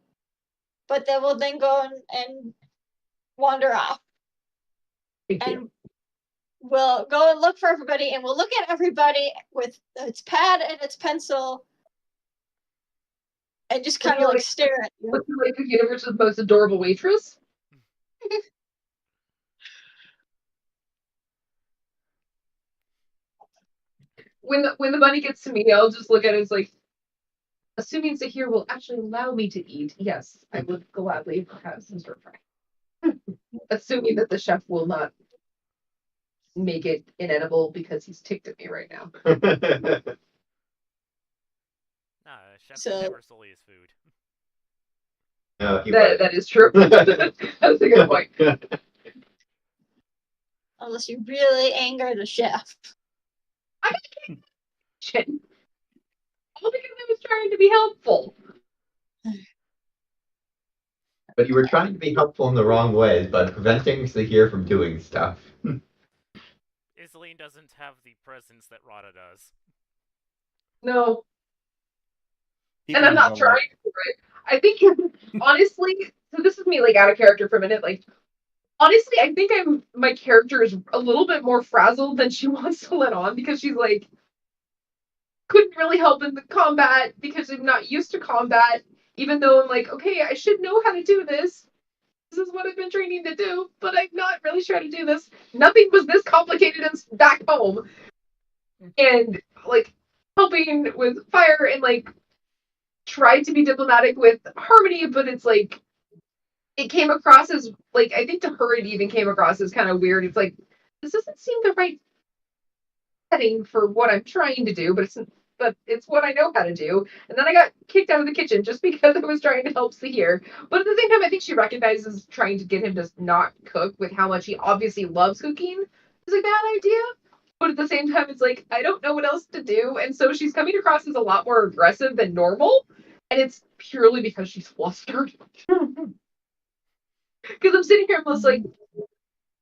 but they will then go and wander off. Thank you. And we'll go and look for everybody, and we'll look at everybody with its pad and its pencil and just kind of like stare at you. Looking like the universe's most adorable waitress. When the bunny gets to me, I'll just look at it as like, assuming Sahir will actually allow me to eat, yes, I would gladly have some stir fry. Assuming that the chef will not make it inedible because he's ticked at me right now. Nah, chef So- never stole his food. No, he That is true. That's a good point. Unless you really anger the chef. Shit. All because I was trying to be helpful. But you were trying to be helpful in the wrong ways by preventing Sahir from doing stuff. Isleen doesn't have the presence that Rada does. No, He and can I'm not have a trying for it. I think, honestly, so this is me like out of character for a minute. Like, honestly, I think my character is a little bit more frazzled than she wants to let on because she's like couldn't really help in the combat because I'm not used to combat. Even though I'm like, okay, I should know how to do this. This is what I've been training to do, but I'm not really sure how to do this. Nothing was this complicated back home. And like helping with fire and like tried to be diplomatic with harmony, but it's like it came across as like I think to her it even came across as kind of weird. It's like this doesn't seem the right setting for what I'm trying to do, but it's what I know how to do. And then I got kicked out of the kitchen just because I was trying to help Sahir. But at the same time, I think she recognizes trying to get him to not cook with how much he obviously loves cooking is a bad idea. But at the same time, it's like, I don't know what else to do. And so she's coming across as a lot more aggressive than normal. And it's purely because she's flustered. Because I'm sitting here almost like,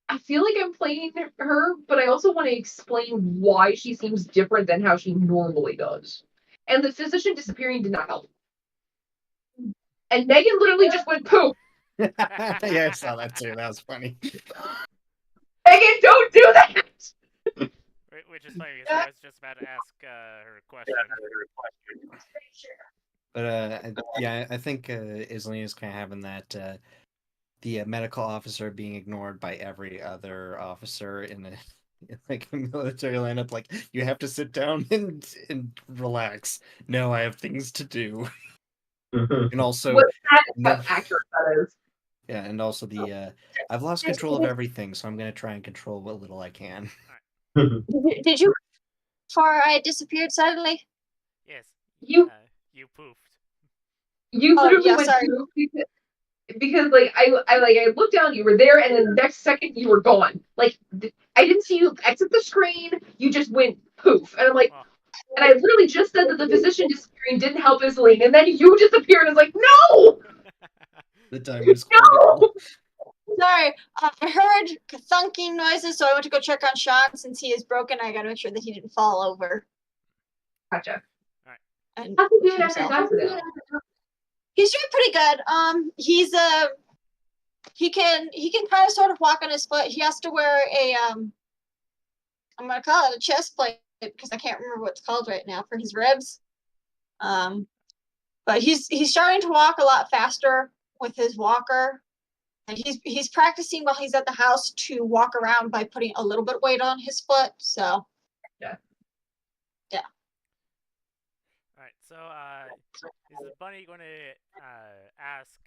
I feel like I'm playing her, but I also want to explain why she seems different than how she normally does. And the physician disappearing did not help. And Megan literally just went poof. yeah, I saw that too. That was funny. Megan, don't do that! Which is funny because I was just about to ask her a question. But yeah, I think Isleen is kind of having that the medical officer being ignored by every other officer in like a military lineup. Like, you have to sit down and relax. No, I have things to do. And also, What no, how accurate that is. yeah, and also the I've lost control of everything, so I'm gonna try and control what little I can. Did you before I disappeared suddenly? Yes, You you poofed. literally yeah, went sorry. poof because like I looked down, you were there, and then the next second you were gone. Like I didn't see you exit the screen. You just went poof, and I'm like, Well, and I literally just said that the physician disappearing didn't help Isleen, and then you disappeared. And I was like, no, The time was no. critical. Sorry, I heard thunking noises, so I went to go check on Sean since he is broken. I gotta make sure that he didn't fall over. Gotcha. And How's he doing after himself. his accident? He's doing pretty good. He's he can kind of sort of walk on his foot. He has to wear a I'm gonna call it a chest plate because I can't remember what it's called right now for his ribs. But he's starting to walk a lot faster with his walker. And he's practicing while he's at the house to walk around by putting a little bit of weight on his foot. So Yeah. So, is the bunny going to ask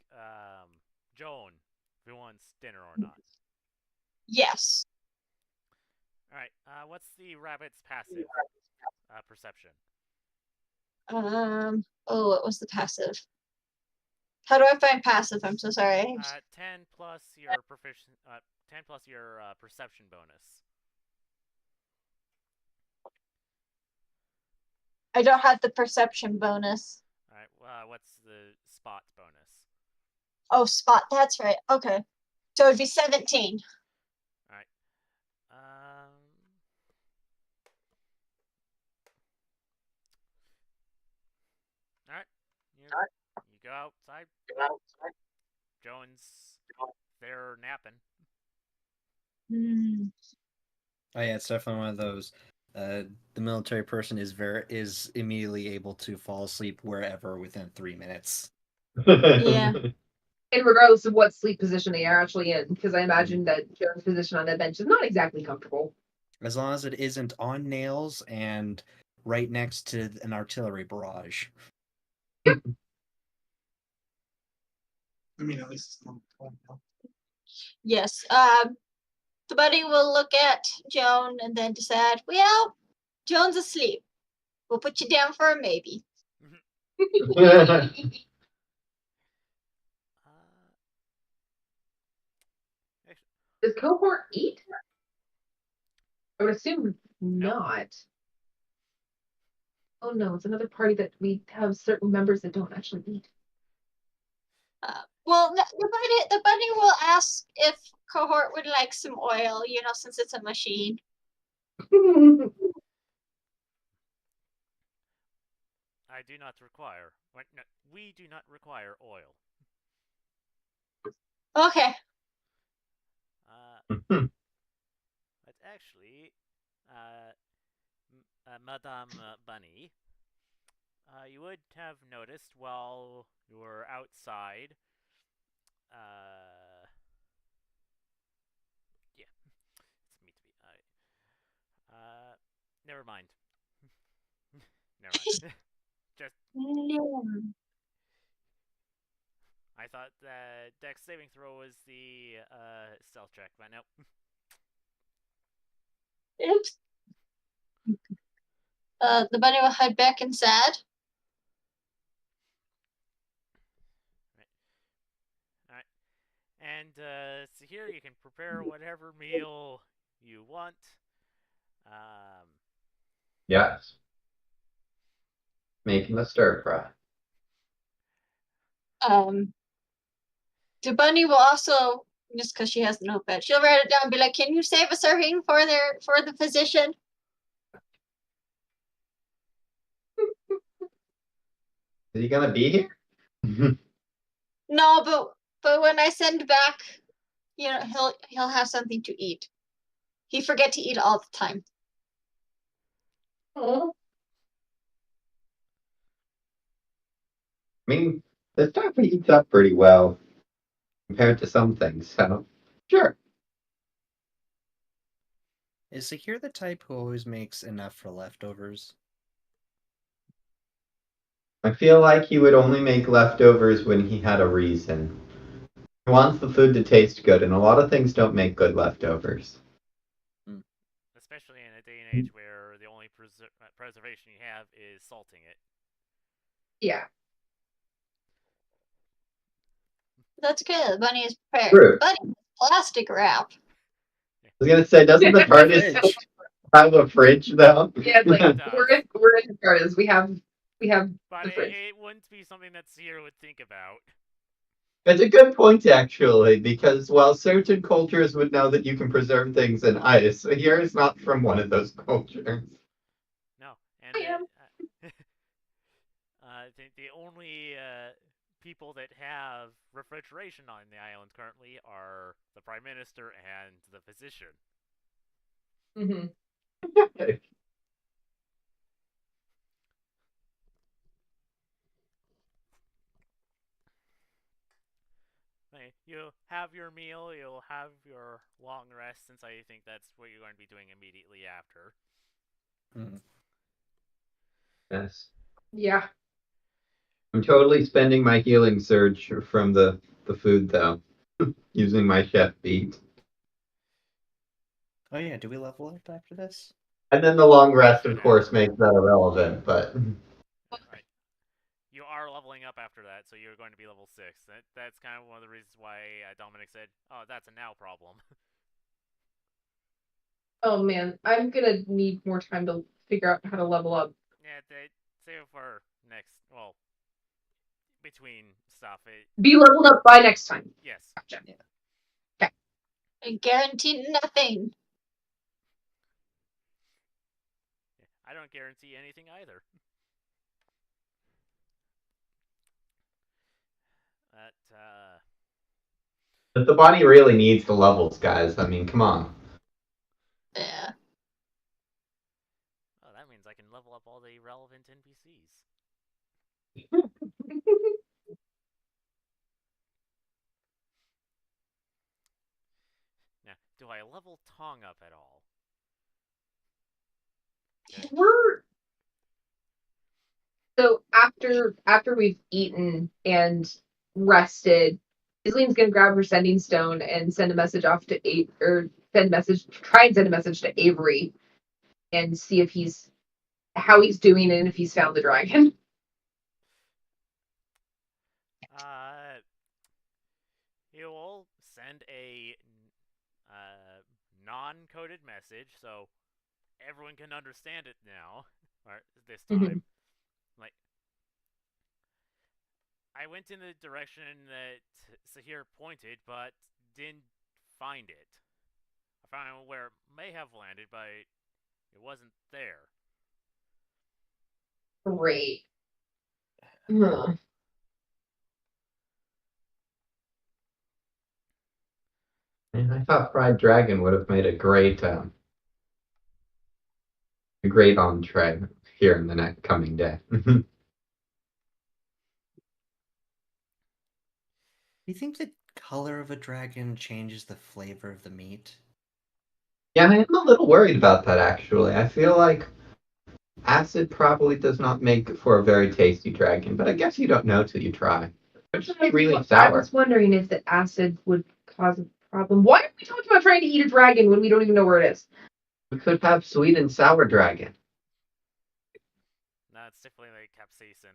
Joan if he wants dinner or not? Yes. All right. What's the rabbit's passive perception? Oh, what was the passive? How do I find passive? I'm so sorry. 10 plus your proficient. 10 plus your perception bonus. I don't have the perception bonus. All right. What's the spot bonus? Oh, spot. That's right. Okay. So it'd be 17. All right. All right. You go outside. Joan's there napping. Oh yeah, it's definitely one of those. The military person is immediately able to fall asleep wherever within 3 minutes. Yeah. And regardless of what sleep position they are actually in, because I imagine that Joan's position on that bench is not exactly comfortable. As long as it isn't on nails and right next to an artillery barrage. I mean, at least it's not cold now. Yes. The buddy will look at Joan and then decide, well, Joan's asleep. We'll put you down for a maybe. Does cohort eat? I would assume not. Oh no, it's another party that we have certain members that don't actually eat. Well, the buddy will ask if cohort would like some oil, since it's a machine. I do not require. No, we do not require oil. Okay. But actually, Madame Bunny, you would have noticed while you were outside. Yeah, it's me to be. Never mind. Never mind. Just. I thought the Dex saving throw was the stealth check, but nope. Oops. The bunny will head back inside. Alright. And so here you can prepare whatever meal you want. Yes. Making the stir fry. The bunny will also, just because she has the notepad, she'll write it down and be like, can you save a serving for the physician? Is he gonna be here? No, but when I send back, he'll have something to eat. He forget to eat all the time. Oh. I mean, this stuff eats up pretty well compared to some things, so sure. Is Sakir the type who always makes enough for leftovers? I feel like he would only make leftovers when he had a reason. He wants the food to taste good, and a lot of things don't make good leftovers. Especially in a day and age where the only preservation you have is salting it. Yeah. That's good. Bunny is prepared. True. Bunny plastic wrap. I was gonna say, doesn't the TARDIS Fridge. have a fridge though? Yeah, it's like It does. we're in the TARDIS. We have But the fridge. it wouldn't be something that Seer would think about. It's a good point, actually, because while certain cultures would know that you can preserve things in ice, here is not from one of those cultures. No, and I am. the only people that have refrigeration on the island currently are the Prime Minister and the physician. Mm-hmm. You have your meal, you'll have your long rest, since I think that's what you're going to be doing immediately after. Mm. Yes. Yeah. I'm totally spending my healing surge from the food though, using my chef beat. Oh yeah, do we level up after this? And then the long rest, of Should course, have. makes that irrelevant. But Right. You are leveling up after that, so you're going to be level 6. That's kind of one of the reasons why Dominic said, "Oh, that's a now problem." Oh man, I'm gonna need more time to figure out how to level up. Yeah, they save it for next. Well, between stuff. Be leveled up by next time. Yes. Gotcha. I guarantee nothing. I don't guarantee anything either. That but the body really needs the levels, guys. I mean, come on. Yeah. Oh, that means I can level up all the relevant NPCs. Now, do I level Tong up at all? Good. So after we've eaten and rested, Isleen's gonna grab her sending stone and send a message off to try and send a message to Avery and see if how he's doing and if he's found the dragon. He will send a non-coded message so everyone can understand it now, or this time. Like, I went in the direction that Sahir pointed, but didn't find it. I found where it may have landed, but it wasn't there. Great. Huh. And I thought fried dragon would have made a great entree here in the next coming day. Do you think the color of a dragon changes the flavor of the meat? Yeah, I am a little worried about that actually. I feel like acid probably does not make for a very tasty dragon, but I guess you don't know till you try. It just be really I sour. was wondering if the acid would cause a problem. Why are we talking about trying to eat a dragon when we don't even know where it is? We could have sweet and sour dragon. No, it's definitely like capsaicin.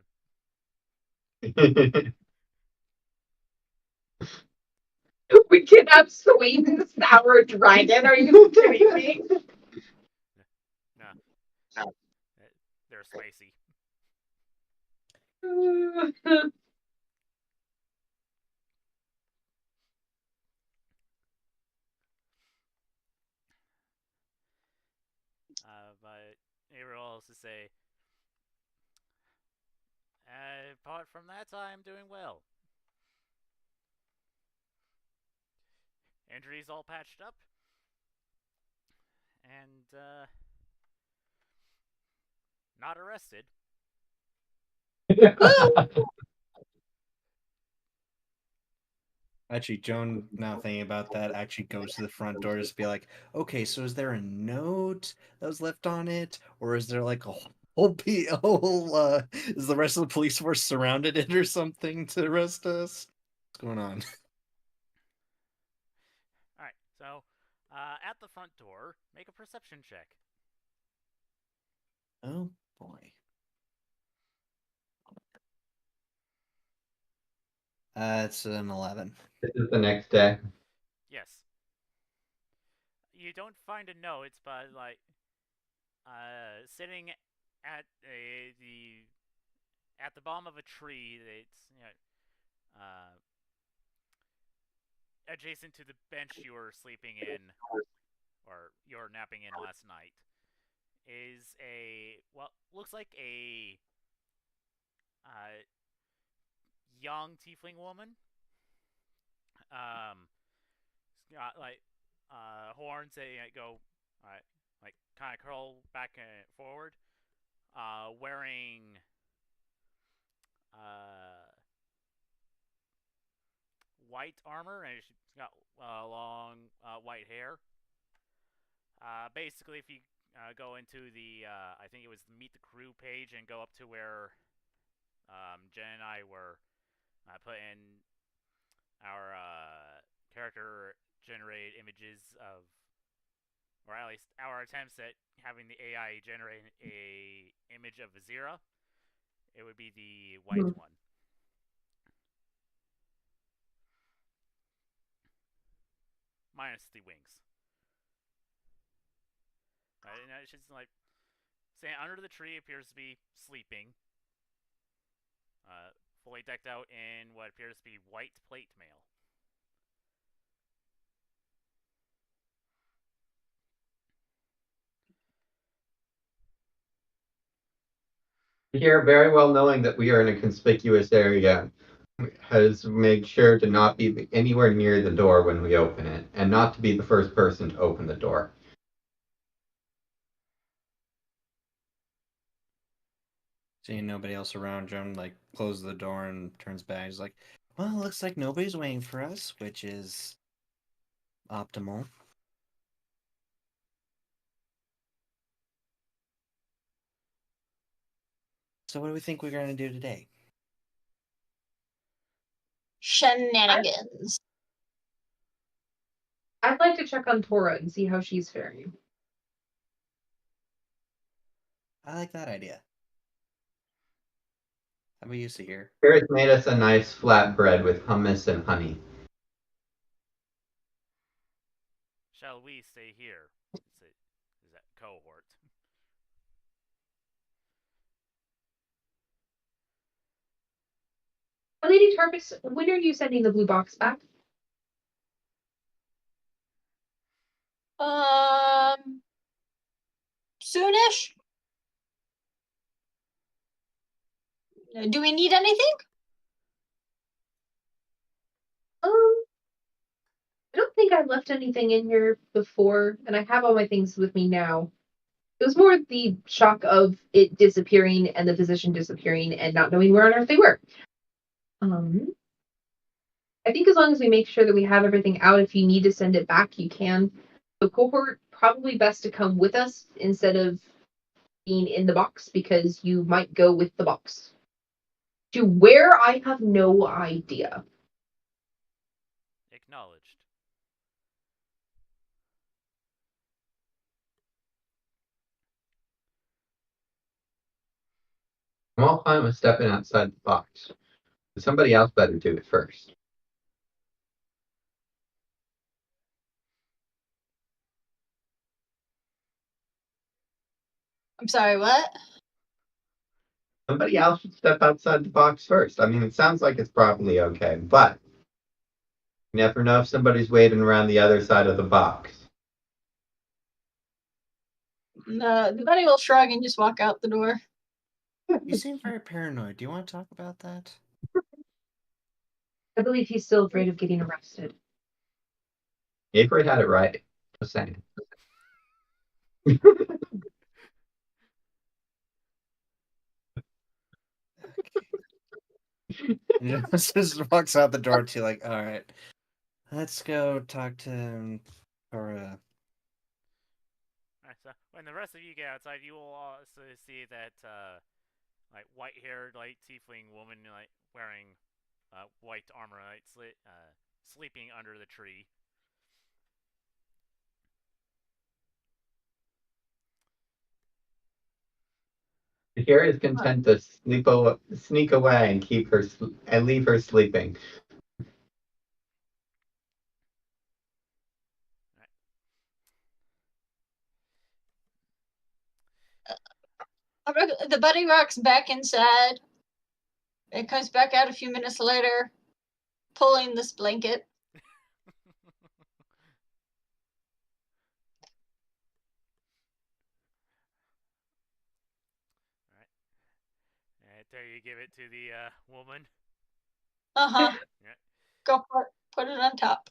We can have sweet and sour dragon. Are you kidding me? No. They're spicy. But Ariel also say, apart from that, I'm doing well. Injuries all patched up, and not arrested. Actually, Joan, now thinking about that, actually goes to the front door to be like, okay, so is there a note that was left on it? Or is there like a is the rest of the police force surrounded it or something to arrest us? What's going on? Alright, so at the front door, make a perception check. Oh boy. It's an 11. This is the next day. Yes. You don't find a note, but like sitting at the bottom of a tree that's adjacent to the bench you were sleeping in or you were napping in last night is looks like a young tiefling woman. Got like horns that go like kind of curl back and forward. Wearing white armor, and she's got long white hair. Basically, if you go into the I think it was the Meet the Crew page and go up to where Jen and I were putting our character generated images of, or at least our attempts at having the AI generate a image of Azira. It would be the white one. Minus the wings. And it's just like saying under the tree appears to be sleeping. Fully decked out in what appears to be white plate mail. Here, very well knowing that we are in a conspicuous area, has made sure to not be anywhere near the door when we open it, and not to be the first person to open the door. Seeing nobody else around, Joan like closes the door and turns back. He's like, "Well, looks like nobody's waiting for us, which is optimal." So, what do we think we're going to do today? Shenanigans. I'd like to check on Tora and see how she's faring. I like that idea. How about you, Sahir? Spirit made us a nice flatbread with hummus and honey. Shall we stay here? Is that cohort? Lady Tarkus, when are you sending the blue box back? Soonish. Do we need anything? I don't think I left anything in here before, and I have all my things with me now. It was more the shock of it disappearing and the physician disappearing and not knowing where on earth they were. I think as long as we make sure that we have everything out, if you need to send it back, you can. The cohort, probably best to come with us instead of being in the box, because you might go with the box. To where, I have no idea. Acknowledged. I'm all fine with stepping outside the box, but somebody else better do it first. I'm sorry, what? Somebody else should step outside the box first. I mean, it sounds like it's probably okay, but you never know if somebody's waiting around the other side of the box. The buddy will shrug and just walk out the door. You seem very paranoid. Do you want to talk about that? I believe he's still afraid of getting arrested. Avery had it right. Just saying. And just walks out the door too, like, all right, let's go talk to Tora. Alright, so when the rest of you get outside, you will also see that like white-haired, like tiefling woman, like wearing white armor, like sleeping under the tree. Here is content to sneak away and keep her and leave her sleeping. The buddy rocks back inside. It comes back out a few minutes later, pulling this blanket. There you give it to the woman. Uh-huh. Yeah. Go put it on top.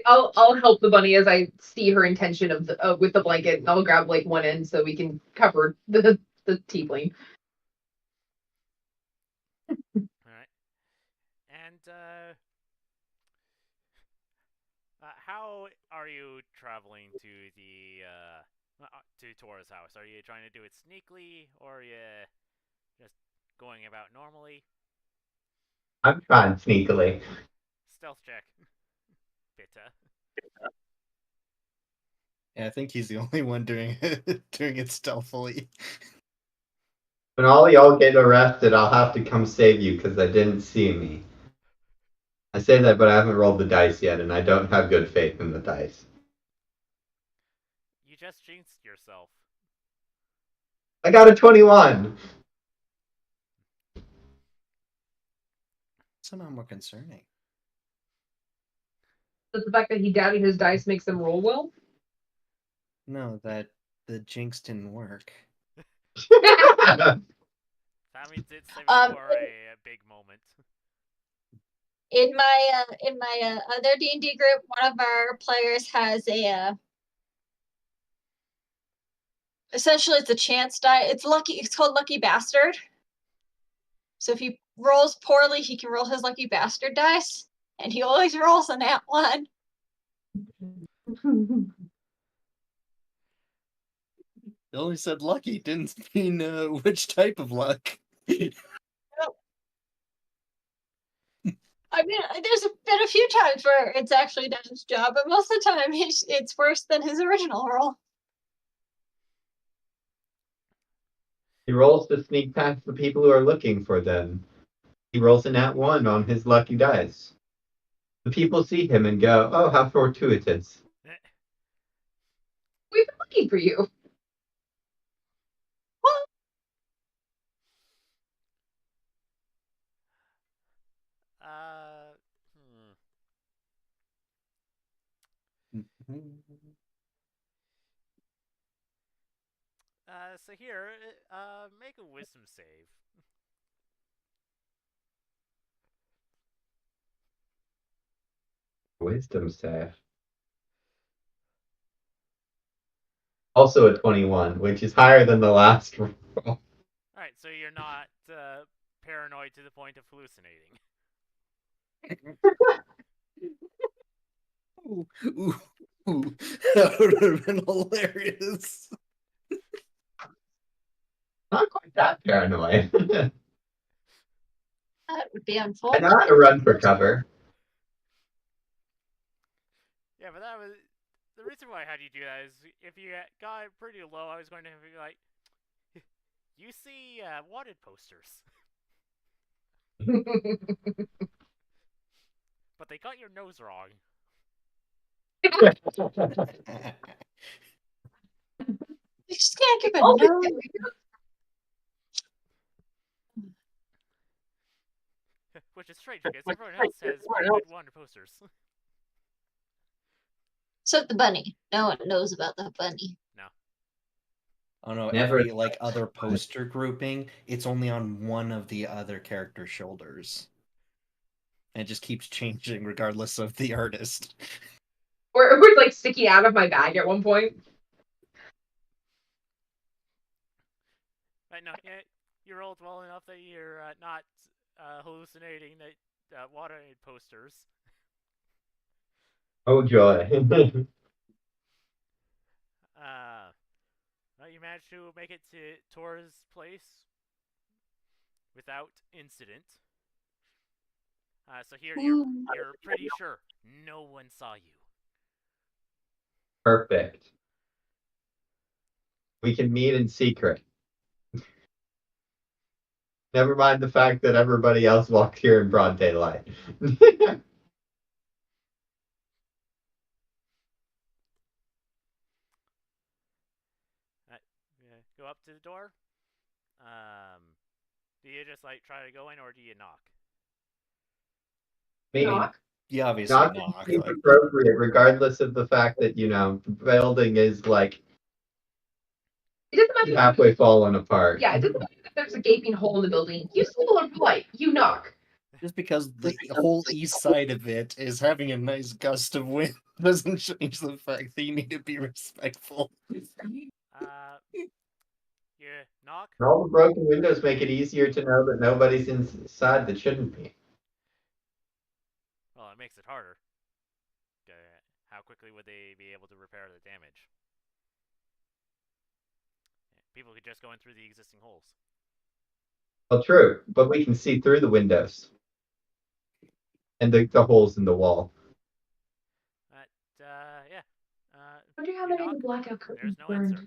I'll help the bunny as I see her intention of with the blanket, and I'll grab like one end so we can cover the tiefling. Alright. And how are you traveling to the to Tora's house? Are you trying to do it sneakily, or are you just going about normally. I'm trying sneakily. Stealth check. Bitta. Yeah, I think he's the only one doing it stealthily. When all y'all get arrested, I'll have to come save you because they didn't see me. I say that, but I haven't rolled the dice yet, and I don't have good faith in the dice. You just jinxed yourself. I got a 21. Somehow more concerning. Does the fact that he doubted his dice makes them roll well? No, that the jinx didn't work. That means it's saving for a big moment. In my other D&D group, one of our players has a essentially it's a chance die. It's lucky. It's called Lucky Bastard. So if he rolls poorly, he can roll his Lucky Bastard dice, and he always rolls a nat 1. They only said lucky, didn't mean which type of luck. I mean, there's been a few times where it's actually done its job, but most of the time it's worse than his original roll. He rolls to sneak past the people who are looking for them. He rolls a nat 1 on his lucky dice. The people see him and go, "Oh, how fortuitous." We've been looking for you. Well, So here, make a wisdom save. Wisdom save. Also a 21, which is higher than the last roll. Alright, so you're not paranoid to the point of hallucinating. Ooh, that would have been hilarious. Not quite that paranoid. that would be I unfortunate. know how to run for cover. Yeah, but that was the reason why I had you do that is if you got pretty low, I was going to be like, you see wanted posters, but they got your nose wrong. You just can't give a Oh, no. Which is strange because everyone else has pretty good wanted posters. Except the bunny. No one knows about the bunny. No. Oh no, Never. every other poster grouping, it's only on one of the other character's shoulders. And it just keeps changing regardless of the artist. Or it was like sticking out of my bag at one point. But no, yeah, you rolled well enough that you're not hallucinating that wanted posters. Oh joy. Well, you managed to make it to Tor's place without incident. So here you're pretty sure no one saw you. Perfect. We can meet in secret. Never mind the fact that everybody else walked here in broad daylight. Go up to the door. Do you just like try to go in, or do you knock? Maybe Knock. You obviously not knock. seems Like, appropriate, regardless of the fact that, the building is like It doesn't matter. halfway falling apart. Yeah, it doesn't matter if there's a gaping hole in the building. You still are polite. You knock. just because the whole east side of it is having a nice gust of wind doesn't change the fact that you need to be respectful. You knock. And all the broken windows make it easier to know that nobody's inside that shouldn't be. Well, it makes it harder. How quickly would they be able to repair the damage? People could just go in through the existing holes. Well, true, but we can see through the windows and the holes in the wall. But yeah. I wonder how You many knock, blackout curtains there's no burned. answer.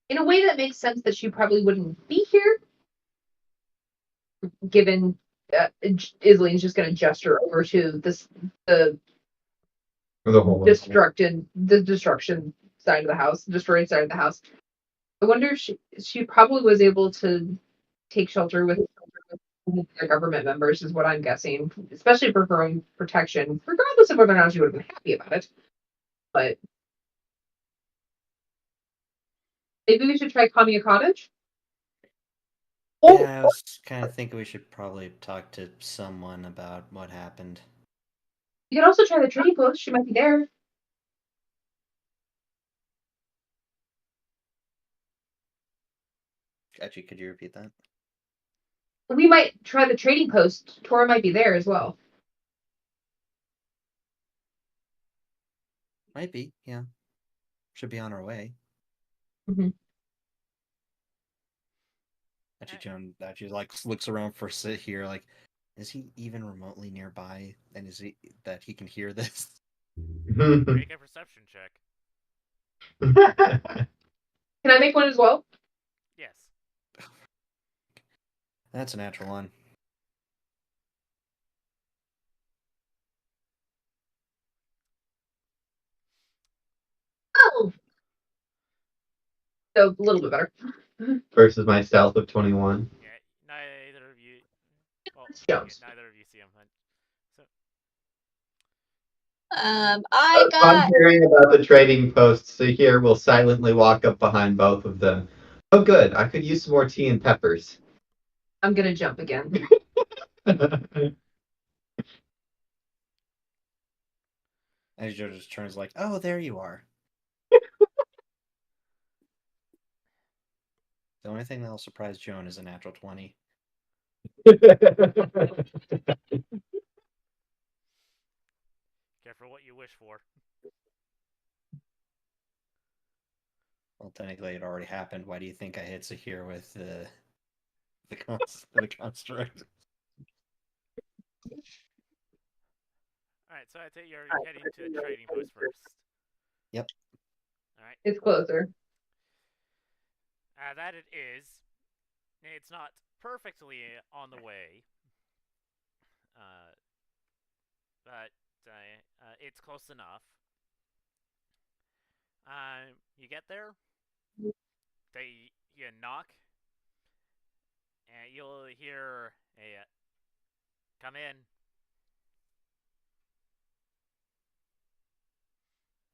In a way that makes sense that she probably wouldn't be here, given Isleen's just going to gesture over to the The hole. the destruction side of the house, destroyed side of the house. I wonder if she probably was able to take shelter with the government members, is what I'm guessing, especially for her own protection, regardless of whether or not she would have been happy about it. But maybe we should try Kamiya Cottage. Yeah, I was kind of thinking we should probably talk to someone about what happened. You could also try the trading post. She might be there. Actually, could you repeat that? We might try the trading post. Tora might be there as well. Might be, yeah. Should be on our way. Mhm. Actually, Joan actually like looks around for sit here, like, is he even remotely nearby? And is he that he can hear this? Make a perception check. Can I make one as well? Yes. That's a natural one. Oh. So a little bit better. Versus my stealth of 21. Yeah, neither of you. Well, Jones. neither of you see him. So I Upon got. hearing about the trading posts, Sahir will silently walk up behind both of them. Oh, good. I could use some more tea and peppers. I'm gonna jump again. As Joe just turns like, oh, there you are. The only thing that'll surprise Joan is a natural 20. careful what you wish for. Well, technically, it already happened. Why do you think I hit Sahir with the construct? Alright, so I think you're heading to the trading post first. Yep. Alright. It's closer. That it is. It's not perfectly on the way. But it's close enough. You get there. You knock, and you'll hear a come in.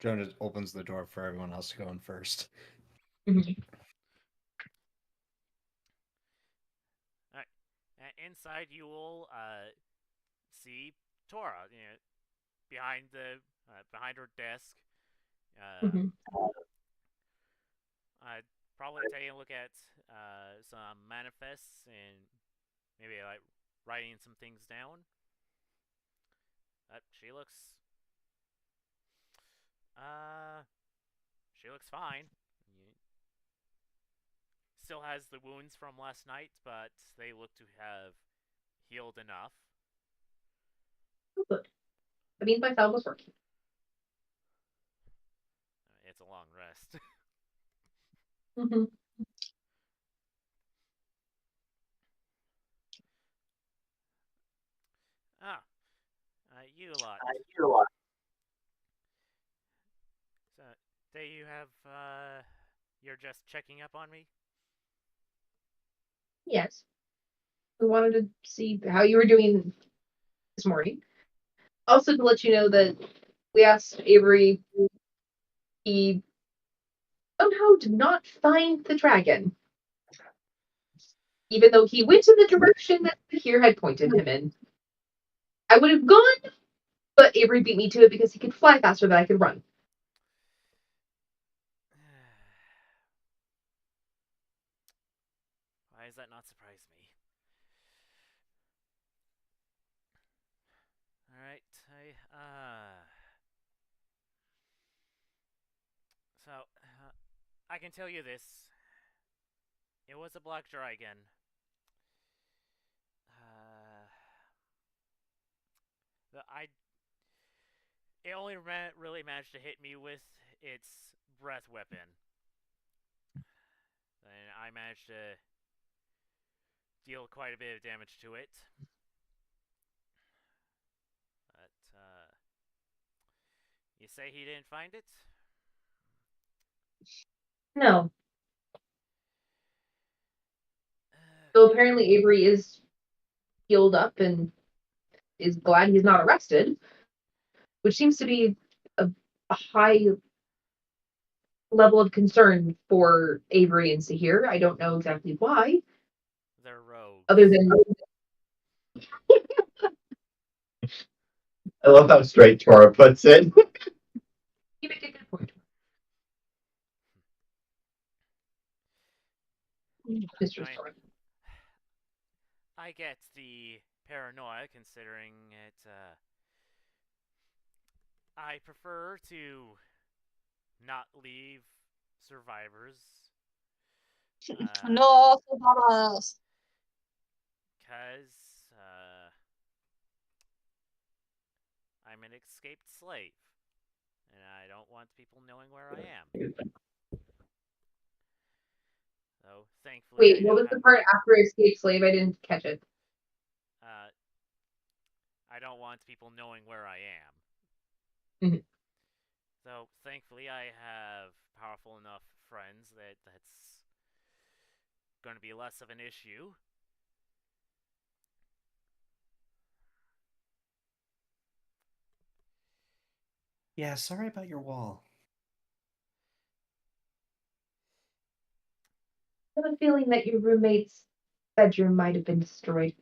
Joan just opens the door for everyone else to go in first. Mhm. Alright. Inside, you will see Tora. Behind behind her desk. Mhm. I'd probably take a look at some manifests and maybe like writing some things down. She looks. She looks fine. Still has the wounds from last night, but they look to have healed enough. Oh, good. That means my salve was working. It's a long rest. Mm-hmm. You lot. So, do you have, you're just checking up on me? Yes. We wanted to see how you were doing this morning. Also, to let you know that we asked Avery, he somehow did not find the dragon, even though he went in the direction that Sahir had pointed him in. I would have gone, but Avery beat me to it because he could fly faster than I could run. Why does that not surprise me? Alright, So, I can tell you this. It was a black dragon. It only really managed to hit me with its breath weapon. And I managed to deal quite a bit of damage to it. But, you say he didn't find it? No. So apparently Avery is healed up and is glad he's not arrested, which seems to be a high level of concern for Avery and Sahir. I don't know exactly why. They're rogues. Other than I love how straight Tora puts it. you make a good point. Mistress Tora. I get the paranoia, considering it, I prefer to not leave survivors. No, survivors. Because, I'm an escaped slave. And I don't want people knowing where I am. So, thankfully, Wait, what was the part after escape slave? I didn't catch it. I don't want people knowing where I am. Mm-hmm. So, thankfully, I have powerful enough friends that that's going to be less of an issue. Yeah, sorry about your wall. I have a feeling that your roommate's bedroom might have been destroyed.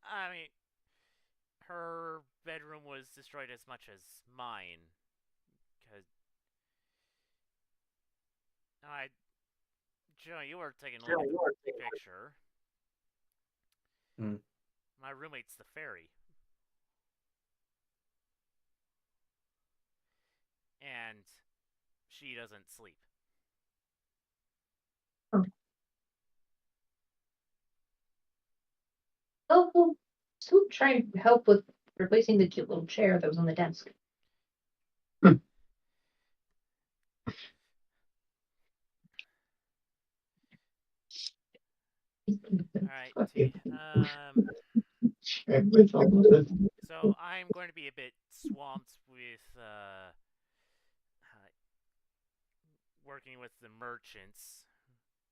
I mean, her bedroom was destroyed as much as mine. Because Joe, you were taking a look at the picture. Mm. My roommate's the fairy. And she doesn't sleep. Oh. Oh, well, still try and help with replacing the cute little chair that was on the desk. Alright, so I'm going to be a bit swamped with working with the merchants.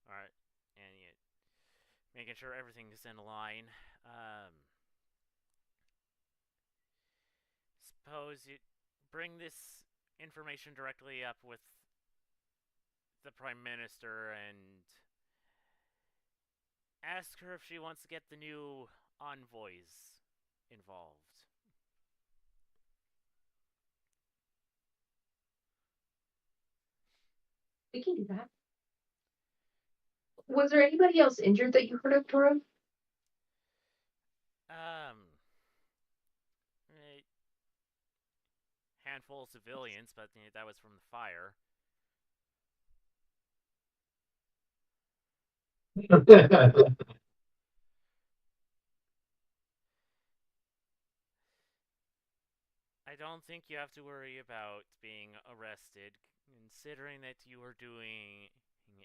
Alright, and making sure everything's in line. Suppose you bring this information directly up with the Prime Minister and ask her if she wants to get the new envoys involved. We can do that. Was there anybody else injured that you heard of, Tora? Handful of civilians, but that was from the fire. I don't think you have to worry about being arrested, considering that you are doing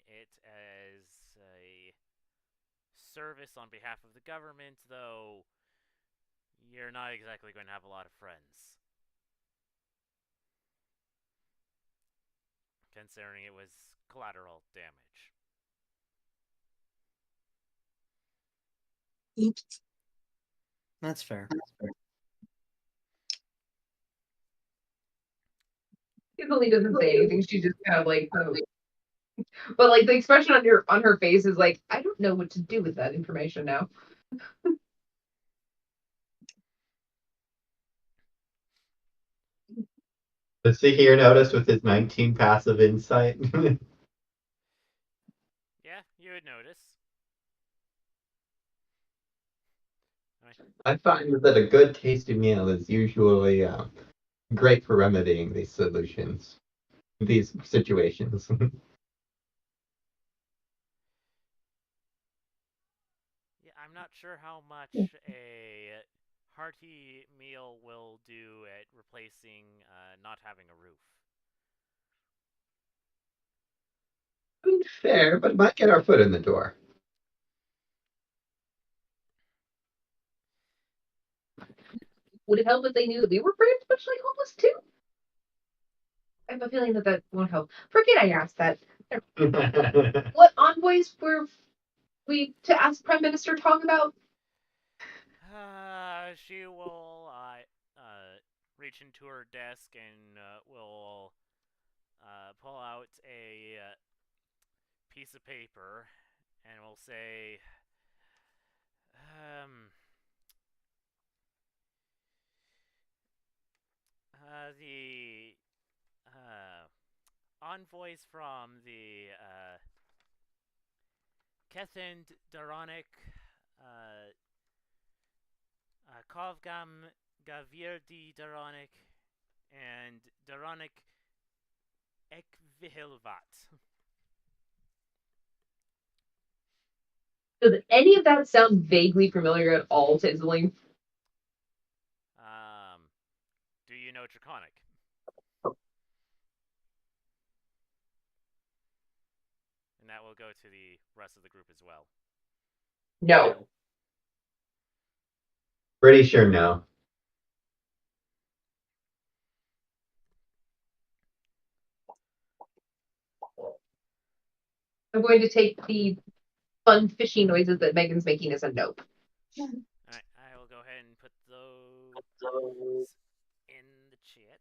it as a service on behalf of the government, though you're not exactly going to have a lot of friends. Considering it was collateral damage. Oops. That's fair. Tiffany doesn't say anything. She just kind of like, but like the expression on her face is like, I don't know what to do with that information now. Does Sahir notice with his 19 passive insight? Yeah, you would notice. I find that a good tasty meal is usually great for remedying these situations. Yeah, I'm not sure how much a hearty meal will do at replacing not having a roof. Fair, but it might get our foot in the door. Would it help if they knew that we were pretty much like homeless too? I have a feeling that that won't help. Forget I asked that. What envoys were we to ask Prime Minister talk about? She will reach into her desk and will pull out a piece of paper and will say, the envoys from the Kethend Daronic Kovgam Gavirdi Daronic and Daronic Ekvihilvat. Does any of that sound vaguely familiar at all to Isling? Do you know Draconic? And that will go to the rest of the group as well. No. Pretty sure no. I'm going to take the fun fishy noises that Megan's making as a nope. Alright, I will go ahead and put those in the chat.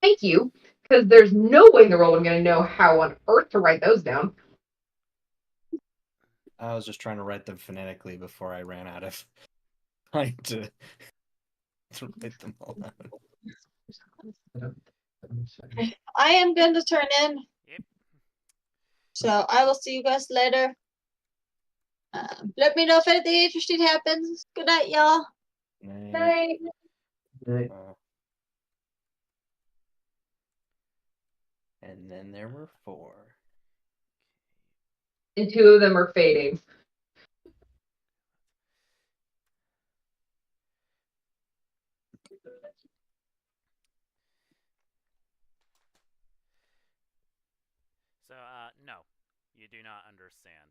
Thank you, because there's no way in the world I'm going to know how on earth to write those down. I was just trying to write them phonetically before I ran out of trying to write them all out. I am going to turn in. Yep. So I will see you guys later. Let me know if anything interesting happens. Good night, y'all. Night. Night. And then there were 4. And 2 of them are fading. So, no, you do not understand.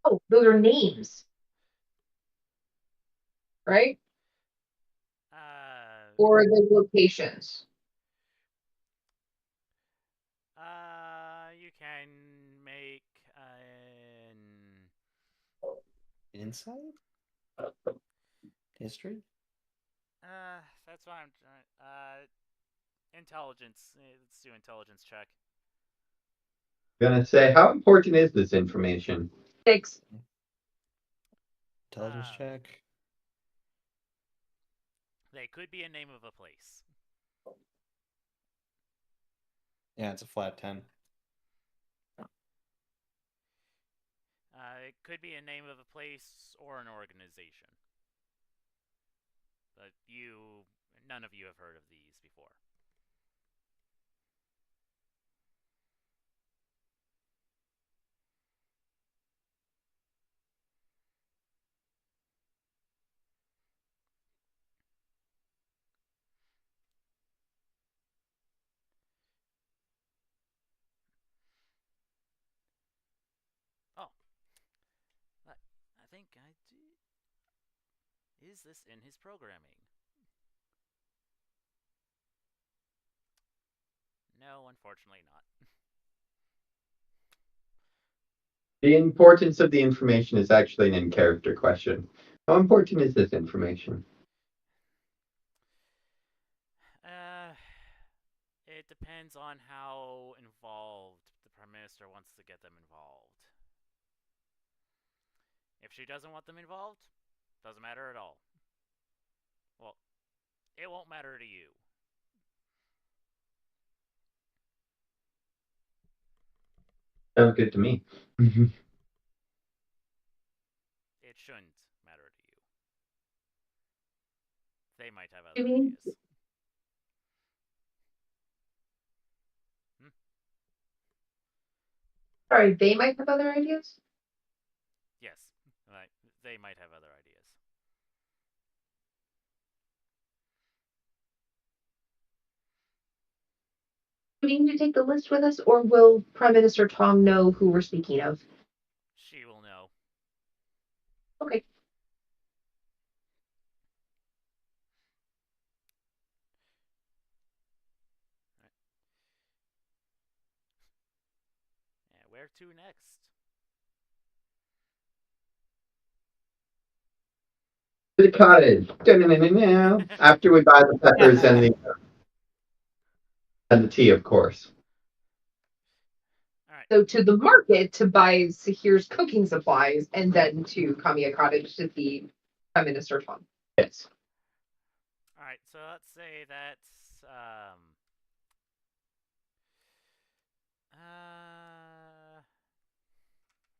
Oh, those are names. Right? Or the locations. You can make an Insight? History? that's what I'm trying. Intelligence. Let's do intelligence check. Gonna say, how important is this information? 6. Intelligence check? They could be a name of a place. Yeah, it's a flat 10. It could be a name of a place or an organization. But none of you have heard of these before. Oh. I think I do. Is this in his programming? No, unfortunately not. The importance of the information is actually an in-character question. How important is this information? It depends on how involved the Prime Minister wants to get them involved. If she doesn't want them involved, doesn't matter at all. Well, it won't matter to you. Sounds good to me. It shouldn't matter to you. They might have other You mean- ideas. Sorry, they might have other ideas. Yes, like, they might have other ideas. Do we need to take the list with us, or will Prime Minister Tom know who we're speaking of? She will know. Okay. And where to next? The cottage. After we buy the peppers and the tea, of course. All right. So to the market to buy Sahir's cooking supplies, and then to Kamiya Cottage to see Prime Minister Tom. Yes. All right. So let's say that's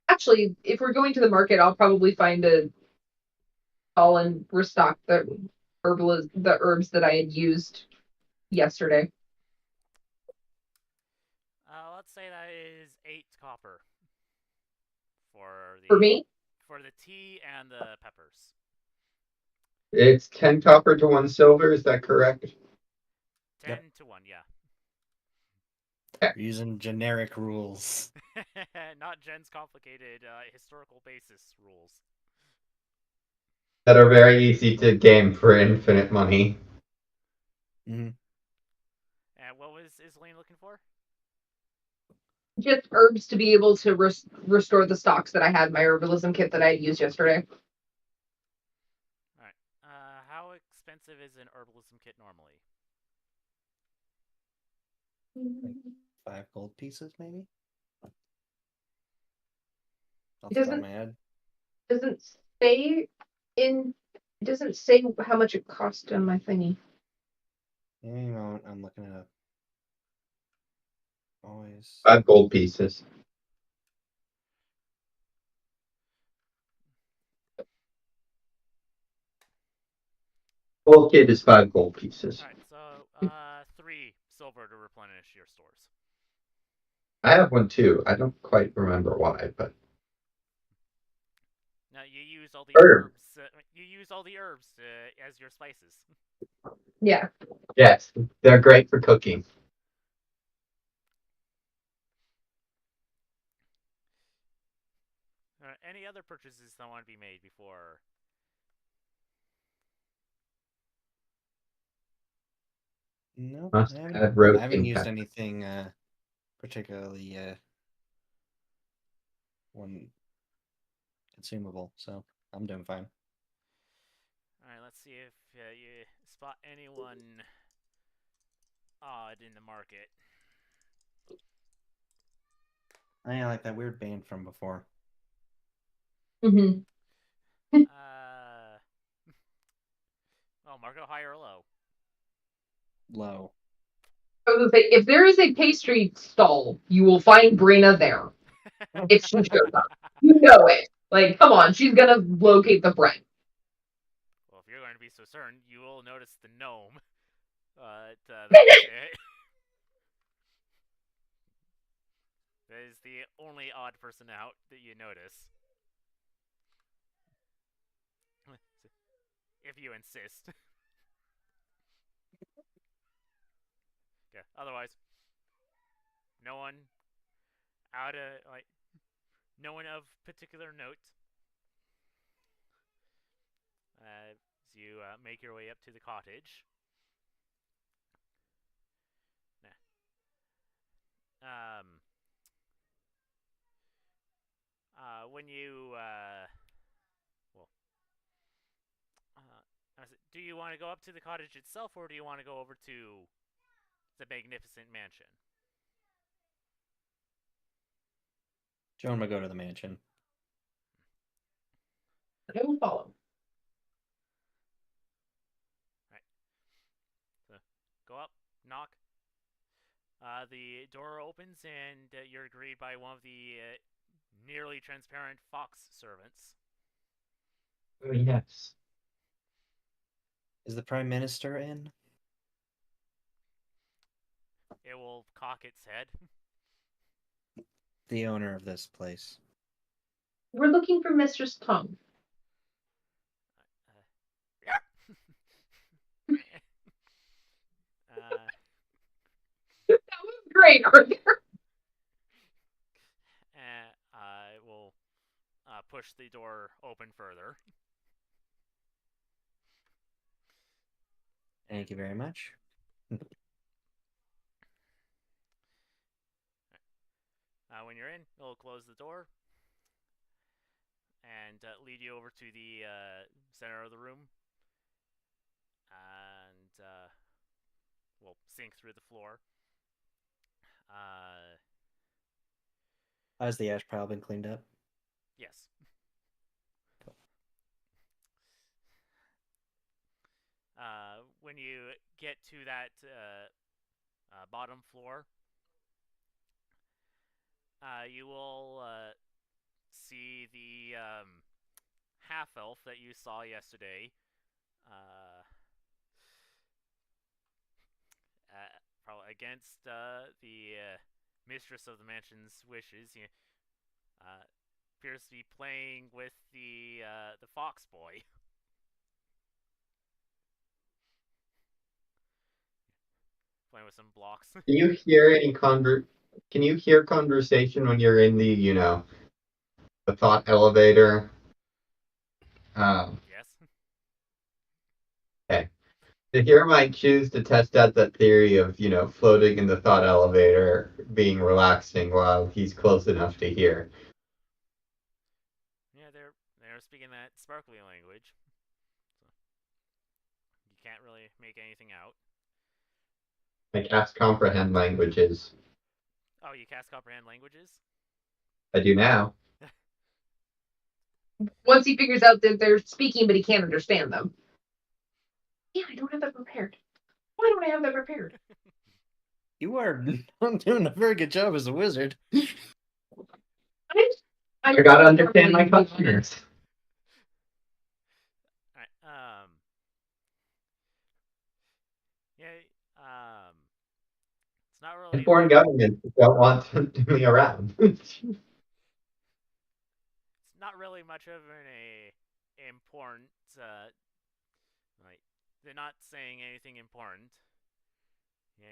Actually, if we're going to the market, I'll probably find a stall and restock the herbs that I had used yesterday. let's say that is 8 copper for For me, for the tea and the peppers. It's 10 copper to 1 silver, is that correct? 10 to 1, yeah. We're using generic rules. Not Jen's complicated historical basis rules. That are very easy to game for infinite money. Mm-hmm. And what was Islene looking for? just herbs to be able to restore the stocks that I had in my herbalism kit that I had used yesterday. All right. How expensive is an herbalism kit normally? 5 gold pieces, maybe? Off It the top of doesn't my head. doesn't say in it doesn't say how much it cost on my thingy. Any moment, I'm looking it up. Always. 5 gold pieces. Whole kit is 5 gold pieces. All right. So 3 silver to replenish your stores. I have one too. I don't quite remember why, but Now you use all the Herb. herbs. You use all the herbs as your spices. Yeah. yes, they're great for cooking. Any other purchases that want to be made before? No, Must I add haven't roasting used pepper. anything particularly one consumable, so I'm doing fine. All right. Let's see if you spot anyone odd in the market. I like that weird band from before. Mm-hmm. Oh, Marco, high or low? Low. I was gonna say, if there is a pastry stall, you will find Brina there. If she shows up, you know it. Like, come on, she's gonna locate the bread. Well, if you're going to be so certain, you will notice the gnome. That is the only odd person out that you notice. If you insist. Okay. Otherwise, no one no one of particular note. As you make your way up to the cottage. When you do you want to go up to the cottage itself, or do you want to go over to the magnificent mansion? Joan will go to the mansion. I will follow. Right. So, go up, knock. The door opens, and you're greeted by one of the nearly transparent fox servants. Oh, yes. Is the Prime Minister in? It will cock its head. The owner of this place. We're looking for Mistress Tongue. Yeah. That was great, Arthur. I will push the door open further. Thank you very much. When you're in, it'll close the door and lead you over to the center of the room. And we'll sink through the floor. Has the ash pile been cleaned up? Yes. When you get to that bottom floor, you will see the half-elf that you saw yesterday. Probably against the mistress of the mansion's wishes, he appears to be playing with the fox boy. Playing with some blocks. Can you hear any Can you hear conversation when you're in the the thought elevator? Yes. Okay. The hero might choose to test out that theory of, floating in the thought elevator being relaxing while he's close enough to hear. Yeah, they're speaking that sparkly language. So you can't really make anything out. I cast comprehend languages. Oh, you cast comprehend languages? I do now. Once he figures out that they're speaking, but he can't understand them. Yeah, I don't have that prepared. Why don't I have that prepared? You are doing a very good job as a wizard. I gotta understand my customers. Alright, yeah, it's not really Foreign governments don't want me around. it's not really much of an important, like, they're not saying anything important. Yeah,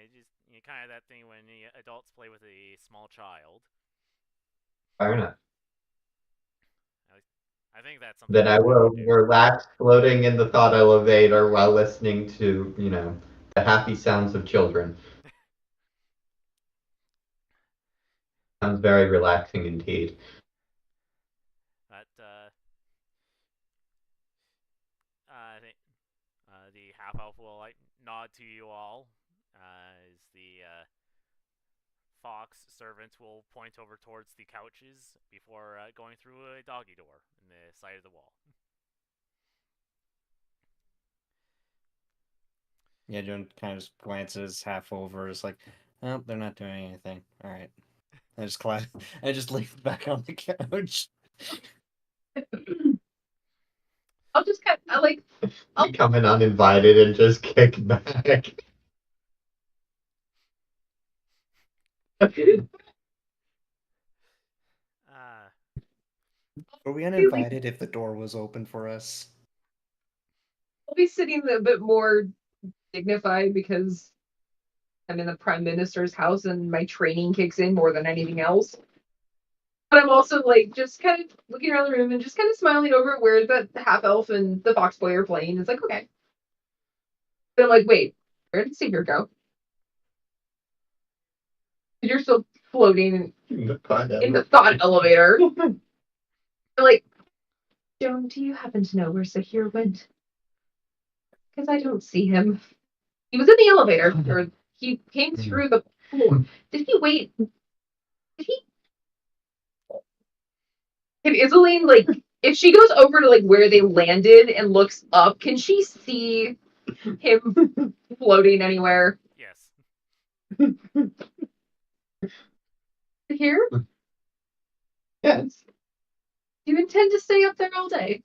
kind of that thing when the adults play with a small child. Fair enough. I think that's something. Then I will relax floating in the thought elevator while listening to, the happy sounds of children. Sounds very relaxing indeed. But I think the half elf will nod to you all as the fox servant will point over towards the couches before going through a doggy door in the side of the wall. Yeah, John kind of just glances half over. It's like, oh, they're not doing anything. All right. I just leave back on the couch. I'll just I'll come in uninvited and just kick back. Were we uninvited if the door was open for us? I'll be sitting a bit more dignified because I'm in the Prime Minister's house and my training kicks in more than anything else. But I'm also just kind of looking around the room and just kind of smiling over where the half elf and the fox boy are playing. It's like, okay. But I'm like, wait, where did Seeger go? You're still floating in the thought elevator. I'm like, Joan, do you happen to know where Sahir went? Because I don't see him. He was in the elevator, or he came through the floor. Did he wait? Did he? Can Iseline, if she goes over to where they landed and looks up, can she see him floating anywhere? Yes. Here? Yes. Do you intend to stay up there all day?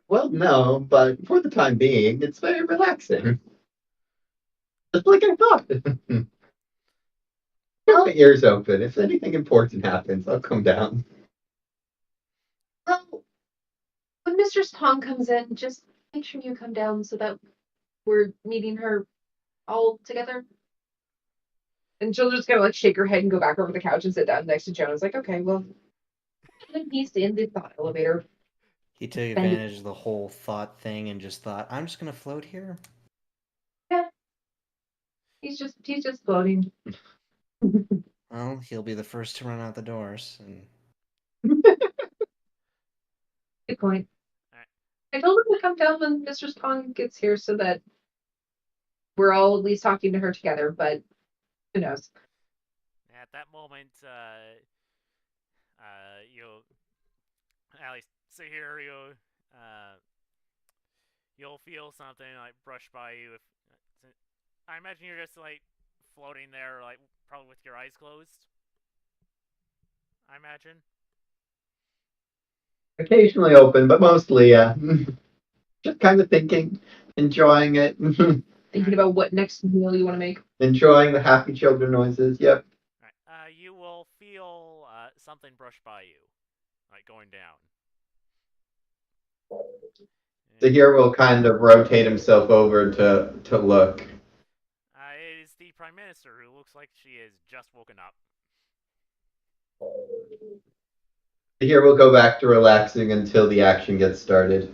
Well, no, but for the time being, it's very relaxing. Just like I thought. Keep Well, my ears open. If anything important happens, I'll come down. well, when Mistress Tong comes in, just make sure you come down so that we're meeting her all together. And she'll just kind of like shake her head and go back over the couch and sit down next to Jonas. Like, okay, well, and he's in the thought elevator. He took And advantage of the whole thought thing and just thought, I'm just gonna float here. he's just floating. Well, he'll be the first to run out the doors. And Good point. Alright. I told him to come down when Mistress Tong gets here so that we're all at least talking to her together, but who knows? At that moment, you'll at least sit here. You'll feel something like brush by you. If I imagine you're just like floating there, like probably with your eyes closed. I imagine. Occasionally open, but mostly, yeah. Just kind of thinking, enjoying it, Thinking about what next meal you want to make. enjoying the happy children noises. Yep. Right. You will feel something brush by you, like going down. Zahir will kind of rotate himself over to look. It is the Prime Minister who looks like she is just woken up. Zahir will go back to relaxing until the action gets started.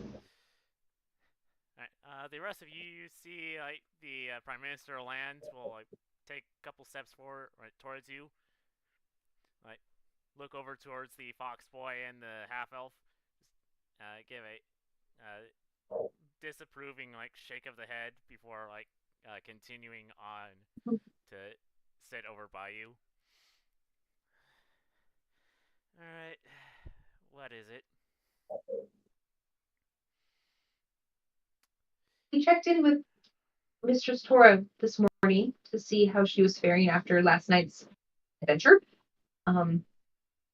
Right. The rest of you see like the Prime Minister land will like take a couple steps forward right towards you. Like look over towards the fox boy and the half elf. Give a disapproving like shake of the head before like continuing on to sit over by you. All right. What is it? We checked in with Mistress Tora this morning to see how she was faring after last night's adventure.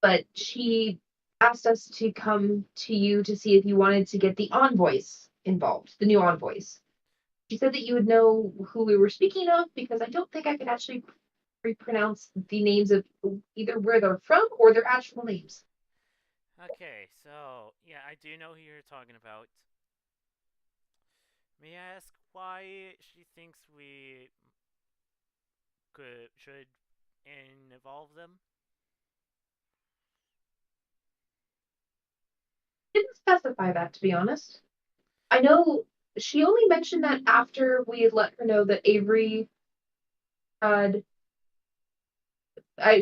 But she asked us to come to you to see if you wanted to get the envoys involved, the new envoys. She said that you would know who we were speaking of because I don't think I could actually repronounce the names of either where they're from or their actual names. Okay, so yeah, I do know who you're talking about. May I ask why she thinks we should involve them? Didn't specify that, to be honest. I know she only mentioned that after we had let her know that Avery had.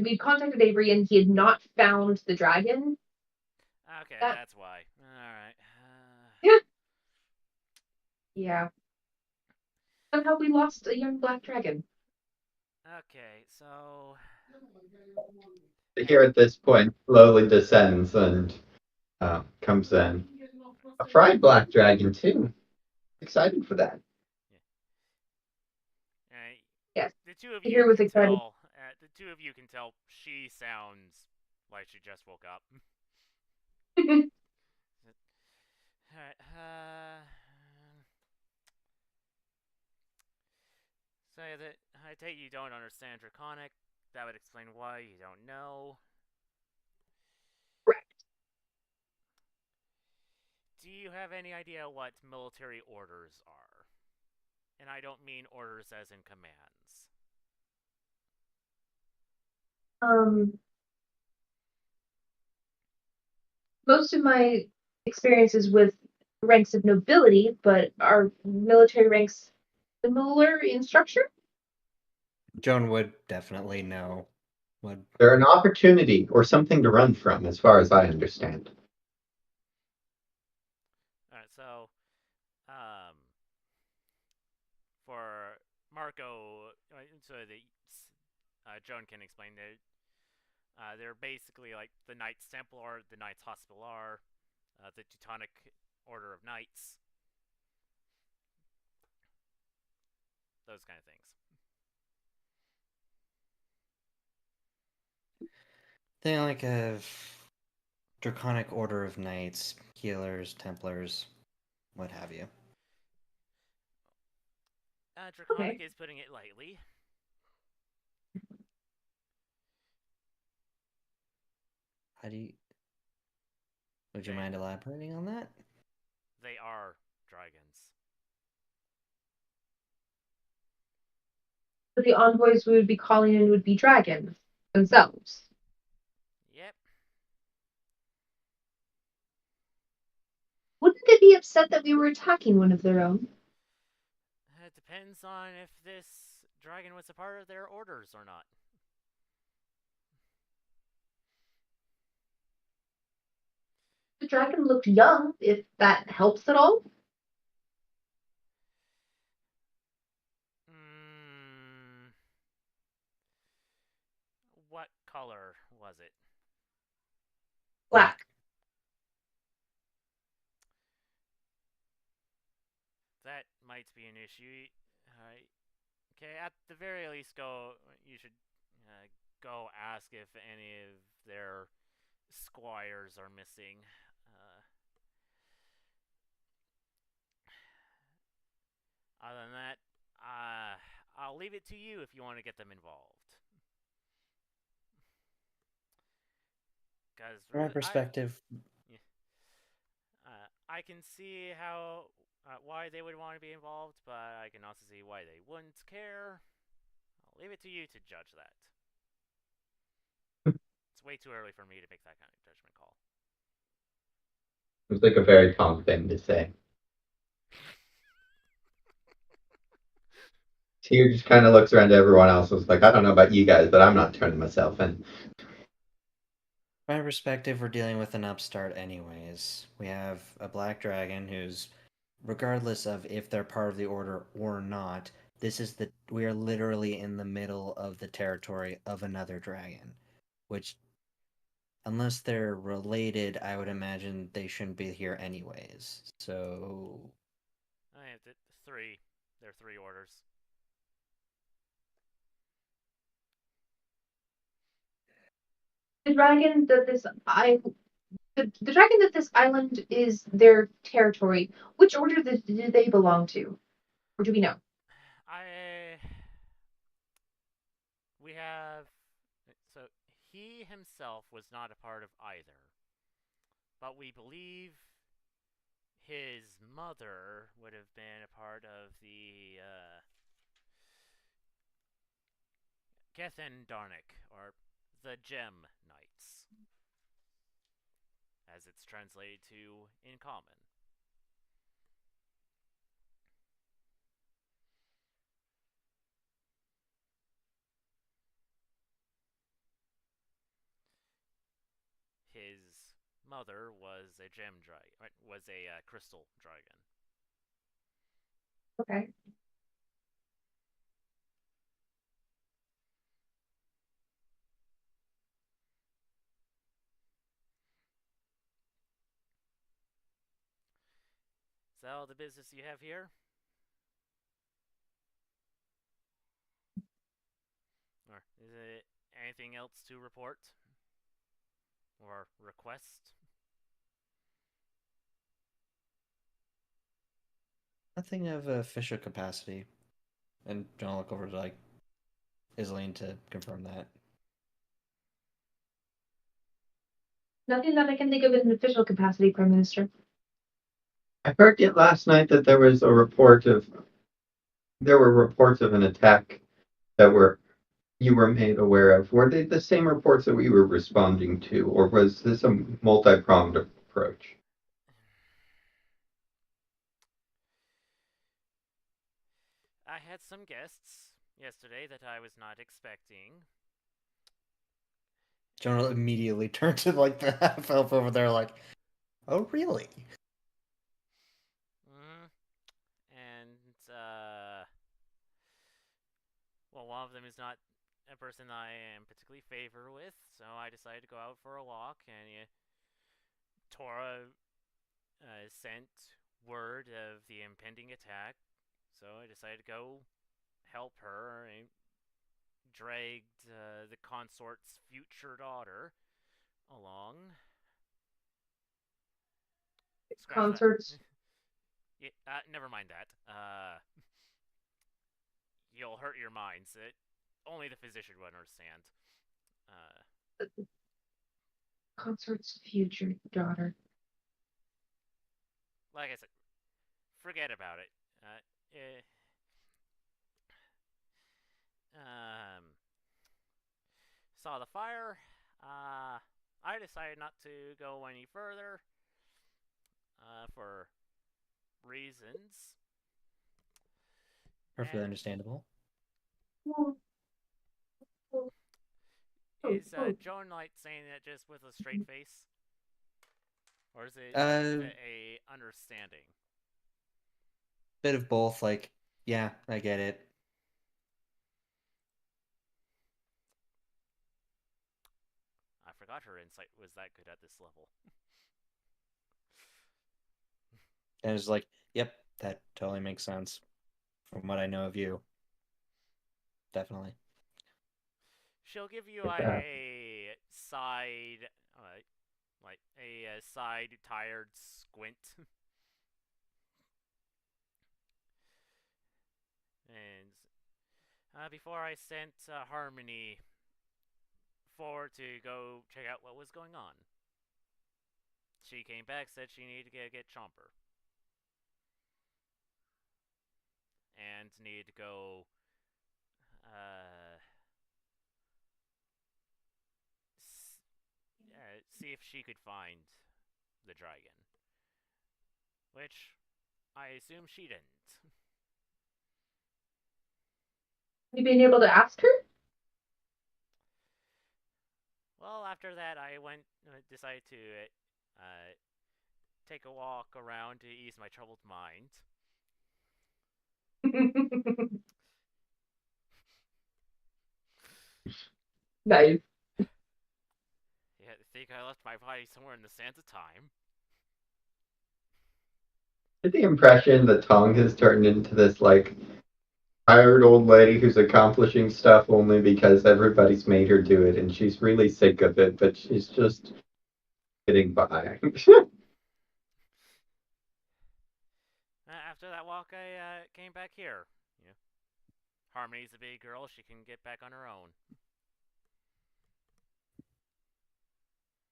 We contacted Avery and he had not found the dragon. Okay, That- that's why. Alright. Yeah. Somehow we lost a young black dragon. Okay, so. Zahir at this point slowly descends and comes in. A fried black dragon too. Excited for that. Yes, The two of Zahir you was can excited. tell. The two of you can tell she sounds like she just woke up. Alright. So that I take you don't understand Draconic. That would explain why you don't know. Correct. Do you have any idea what military orders are? And I don't mean orders as in commands. Most of my experiences with ranks of nobility, but are military ranks similar in structure? Joan would definitely know. They're an opportunity or something to run from, as far as I understand. Alright, so for Marco, so that Joan can explain that they're basically like the Knights Templar, the Knights Hospitaller, the Teutonic Order of Knights, those kind of things. Think like a draconic order of knights, healers, templars, what have you. Draconic Okay. is putting it lightly. How do you? Would you They, mind elaborating on that? they are dragons. But the envoys we would be calling in would be dragons themselves. Yep. Wouldn't they be upset that we were attacking one of their own? It depends on if this dragon was a part of their orders or not. The dragon looked young, if that helps at all. What color was it? Black. That might be an issue. Okay, at the very least, you should go ask if any of their squires are missing. Other than that, I'll leave it to you if you want to get them involved. Because From my perspective, I can see how why they would want to be involved, but I can also see why they wouldn't care. I'll leave it to you to judge that. It's way too early for me to make that kind of judgment call. It was like a very Tom thing to say. Tyr just kind of looks around to everyone else and is like, I don't know about you guys, but I'm not turning myself in. from my perspective, we're dealing with an upstart anyways. We have a black dragon who's, regardless of if they're part of the order or not, we are literally in the middle of the territory of another dragon, which, unless they're related, I would imagine they shouldn't be here anyways. So I have three. There are three orders. The dragon that the dragon that this island is their territory. Which order do they belong to, or do we know? We have. So, he himself was not a part of either. But we believe his mother would have been a part of the Gethendarnik, or the Gem Knights, as it's translated to in common. His mother was a gem dragon, was a crystal dragon. Okay. Is that all the business you have here? Or is it anything else to report? Or request? nothing of official capacity. And John will look over to Islene to confirm that. Nothing that I can think of in an official capacity, Prime Minister. I heard yet last night that there were reports of an attack that you were made aware of. Were they the same reports that we were responding to, or was this a multi-pronged approach? I had some guests yesterday that I was not expecting. John will immediately turn to the half elf over there, oh really? And well, one of them is not a person I am particularly favor with, so I decided to go out for a walk, and Tora sent word of the impending attack, so I decided to go help her. I dragged the consort's future daughter along. Scratch that. Concerts. Yeah, never mind that. You'll hurt your minds. Only the physician would understand. Concert's future daughter. Like I said, forget about it. Saw the fire. I decided not to go any further. For reasons. Perfectly And understandable. is Joan Knight saying that just with a straight face? Or is it a understanding? Bit of both, like, yeah, I get it. I forgot her insight was that good at this level. And it's like, yep, that totally makes sense from what I know of you. Definitely. She'll give you Like a side, like a side tired squint. And before I sent Harmony forward to go check out what was going on, she came back, said she needed to get Chomper. And needed to go see if she could find the dragon. Which I assume she didn't. You been able to ask her? Well, after that, I decided to take a walk around to ease my troubled mind. Nice. Yeah, I think I left my body somewhere in the sands of time. I get the impression that Tong has turned into this like tired old lady who's accomplishing stuff only because everybody's made her do it, and she's really sick of it, but she's just getting by. After that walk, I came back here. You know, Harmony's a big girl; she can get back on her own.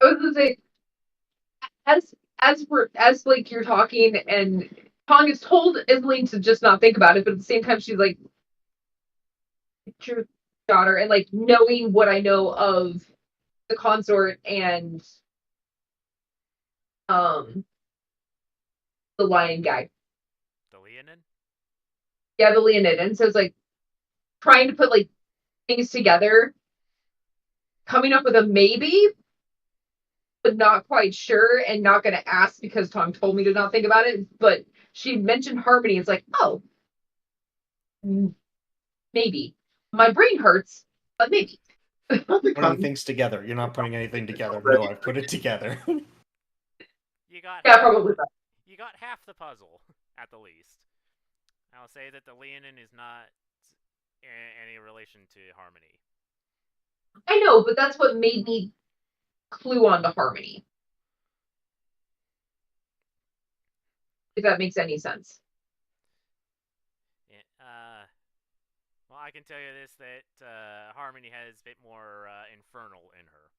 I was gonna say, as like you're talking, and Tong is told Isleen to just not think about it, but at the same time, she's like, "True daughter," and like knowing what I know of the consort and the lion guy. The Leonin? Yeah, the Leonid. And so it's like trying to put like things together, coming up with a maybe, but not quite sure and not going to ask because Tom told me to not think about it. But she mentioned Harmony. It's like, oh, maybe. My brain hurts, but maybe. Putting things together. You're not putting anything together. No, I've put it together. You got Yeah, probably that. You got half the puzzle, at the least. I'll say that the Leonin is not any relation to Harmony. I know, but that's what made me clue on to Harmony. If that makes any sense. Yeah, well, I can tell you this, that Harmony has a bit more infernal in her.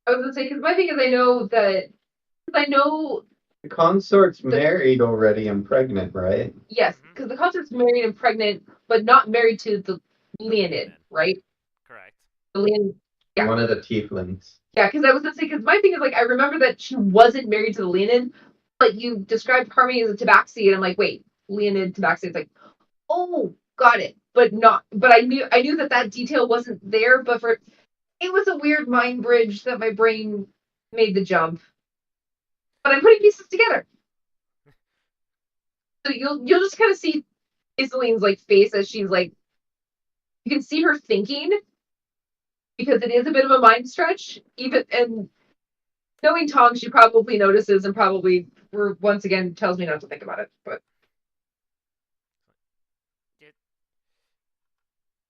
I was going to say, because my thing is I know The consort's married already and pregnant, right? yes, because the consort's married and pregnant, but not married to the Leonid, Leonid. right? Correct. The Leonid. Yeah. One of the tieflings. Yeah, because I was gonna say, because my thing is like I remember that she wasn't married to the Leonid, but you described Harmony as a tabaxi, and I'm like, wait, Leonid tabaxi. It's like, oh, got it, but not. But I knew that detail wasn't there, but it was a weird mind bridge that my brain made the jump. But I'm putting pieces together, so you'll just kind of see Isoline's like face as she's like, you can see her thinking because it is a bit of a mind stretch, even and knowing Tong, she probably notices and probably once again tells me not to think about it. But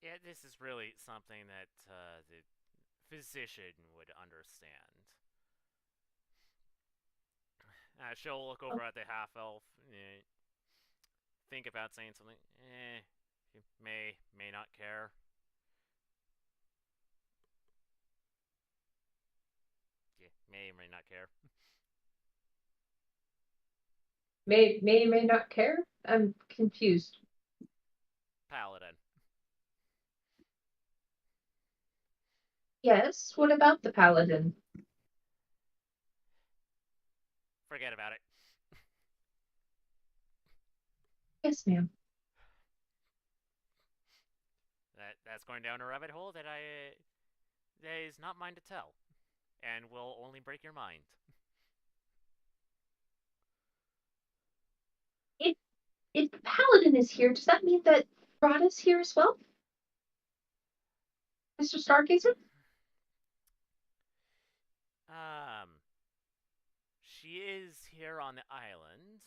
yeah, this is really something that physician would understand. She'll look over at the half elf, think about saying something. He may not care. Yeah, may not care. May not care? I'm confused. Paladin. Yes, what about the paladin? Forget about it. Yes, ma'am. That's going down a rabbit hole that is not mine to tell, and will only break your mind. If the paladin is here, does that mean that Rod is here as well? Mr. Stargazer? She is here on the island.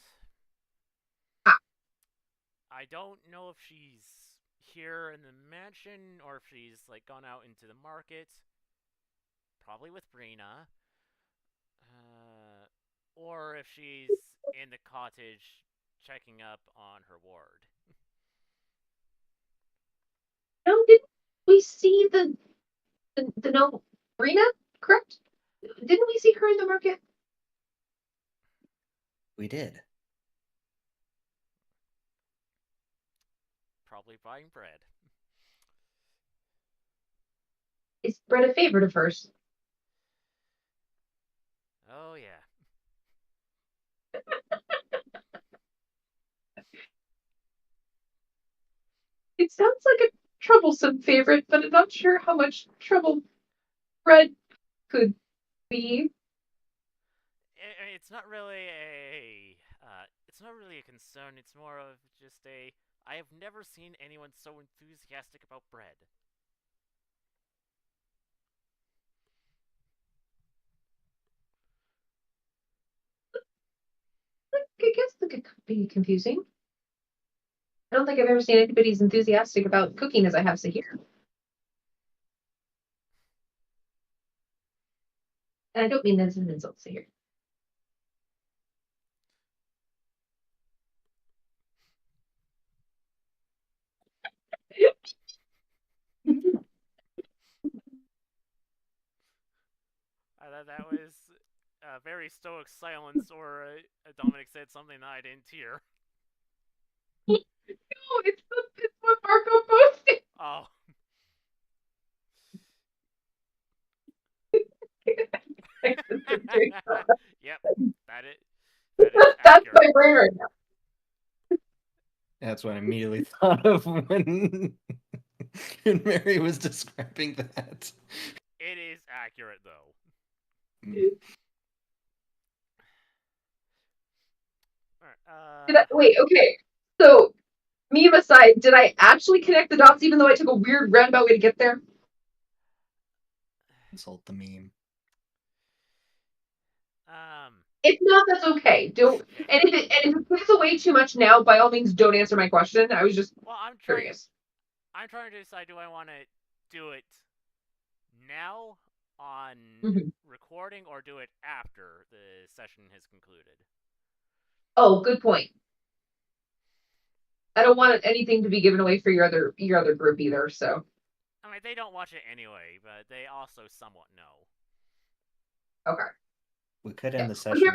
Ah. I don't know if she's here in the mansion or if she's like gone out into the market. Probably with Brina. Or if she's in the cottage checking up on her ward. No, didn't we see the no Brina, correct? Didn't we see her in the market? We did. Probably buying bread. Is bread a favorite of hers? Oh, yeah. It sounds like a troublesome favorite, but I'm not sure how much trouble bread could be. It's not really a concern. It's more of just I have never seen anyone so enthusiastic about bread. I guess that could be confusing. I don't think I've ever seen anybody as enthusiastic about cooking as I have Sahir. And I don't mean that as an insult, Sahir. That was a very stoic silence, or Dominic said something that I didn't hear. No, it's what Marco posted. Oh. Yep, that is That's accurate. my brain right now. That's what I immediately thought of when Mary was describing that. It is accurate, though. Alright, Wait, okay. So, meme aside, did I actually connect the dots even though I took a weird roundabout way to get there? Insult the meme. If not, that's okay. Don't. And if it gives away too much now, by all means, don't answer my question. I was just curious. I'm trying to decide: do I want to do it now on recording, or do it after the session has concluded? Oh, good point. I don't want anything to be given away for your other group either. So. I mean, they don't watch it anyway, but they also somewhat know. Okay. We could end the session now.